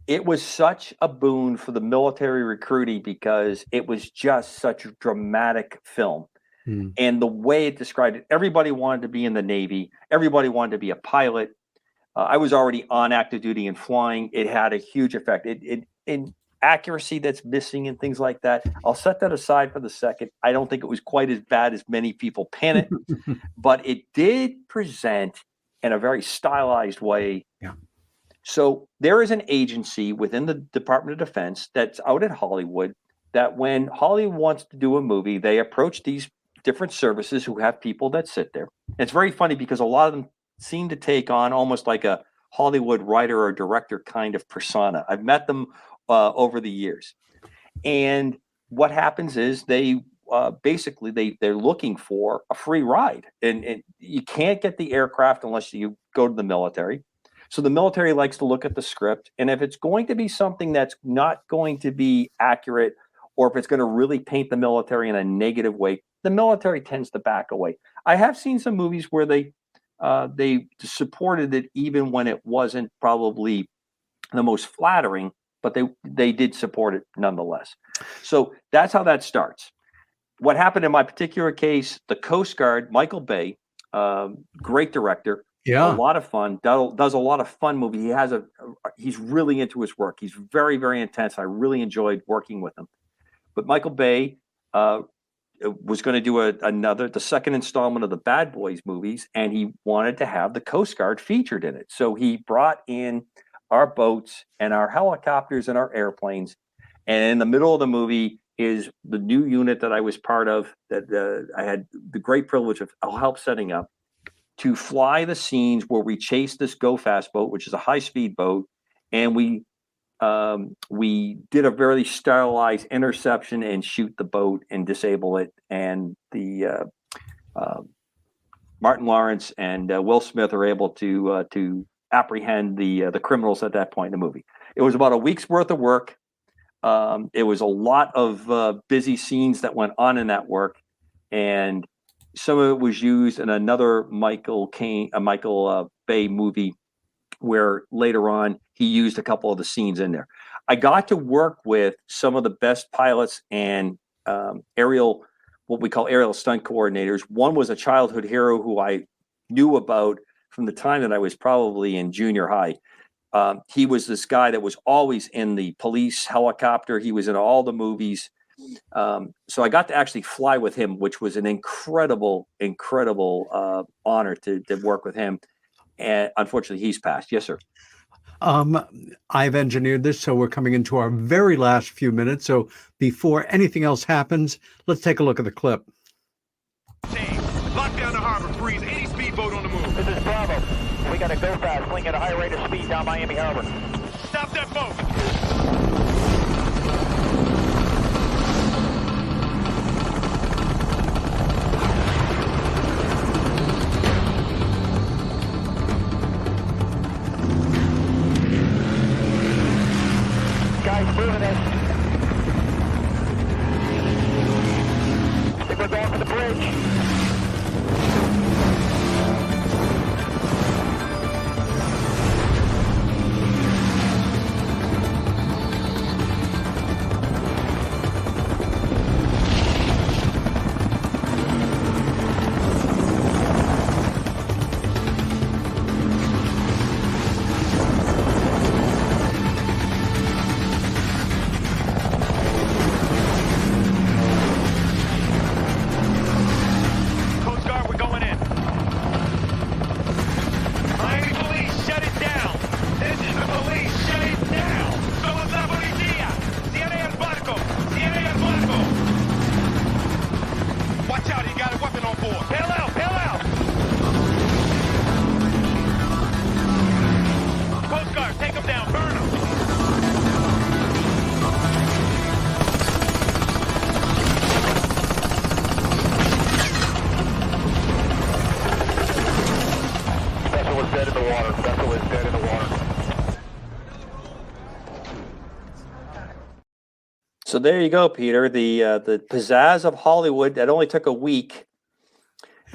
it was such a boon for the military recruiting because it was just such a dramatic film. And the way it described it, everybody wanted to be in the Navy. Everybody wanted to be a pilot. I was already on active duty and flying. It had a huge effect. In accuracy that's missing and things like that. I'll set that aside for the second. I don't think it was quite as bad as many people pin it, but it did present in a very stylized way. Yeah. So there is an agency within the Department of Defense that's out at Hollywood that when Hollywood wants to do a movie, they approach these different services who have people that sit there. And it's very funny because a lot of them seem to take on almost like a Hollywood writer or director kind of persona. I've met them over the years. And what happens is they basically they're looking for a free ride, and you can't get the aircraft unless you go to the military. So the military likes to look at the script, and if it's going to be something that's not going to be accurate, or if it's going to really paint the military in a negative way, the military tends to back away. I have seen some movies where they supported it even when it wasn't probably the most flattering, but they did support it nonetheless. So that's how that starts. What happened in my particular case, the Coast Guard, Michael Bay, great director, a lot of fun, does a lot of fun movies. He's really into his work. He's very, very intense. I really enjoyed working with him. But Michael Bay was going to do the second installment of the Bad Boys movies, and he wanted to have the Coast Guard featured in it. So he brought in our boats and our helicopters and our airplanes, and in the middle of the movie is the new unit that I was part of, that I had the great privilege of help setting up, to fly the scenes where we chased this Go Fast boat, which is a high-speed boat, and we did a very stylized interception and shoot the boat and disable it. And the Martin Lawrence and Will Smith are able to apprehend the criminals at that point in the movie. It was about a week's worth of work. It was a lot of busy scenes that went on in that work, and some of it was used in another Michael Bay movie, where later on he used a couple of the scenes in there. I got to work with some of the best pilots and what we call aerial stunt coordinators. One was a childhood hero who I knew about from the time that I was probably in junior high. He was this guy that was always in the police helicopter. He was in all the movies. So I got to actually fly with him, which was an incredible honor to work with him. And unfortunately, he's passed. Yes, sir. I've engineered this, so we're coming into our very last few minutes. So before anything else happens, let's take a look at the clip. Lock down the harbor, freeze any speedboat on the move. This is Bravo. We got to go fast, fling at a high rate of speed down Miami Harbor. Stop that boat! Guys, moving it. I think we're going for the bridge. So there you go, Peter. The pizzazz of Hollywood. That only took a week.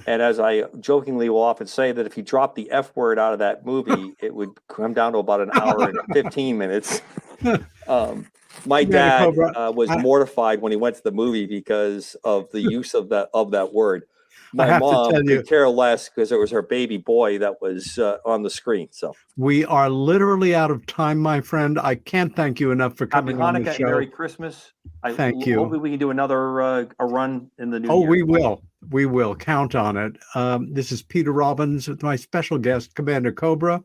And as I jokingly will often say, that if you drop the F word out of that movie, it would come down to about an hour and 15 minutes. My dad was mortified when he went to the movie because of the use of that word. My mom could care less because it was her baby boy that was on the screen. So we are literally out of time, my friend. I can't thank you enough for coming on the show. Merry Christmas. Thank you. Hopefully we can do another a run in the new year. Oh, we will. We will. Count on it. This is Peter Robbins with my special guest, Commander Cobra.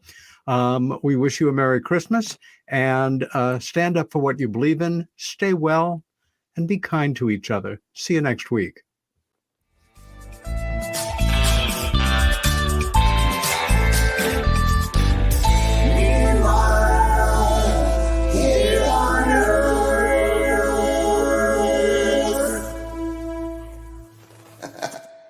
We wish you a Merry Christmas, and stand up for what you believe in, stay well, and be kind to each other. See you next week.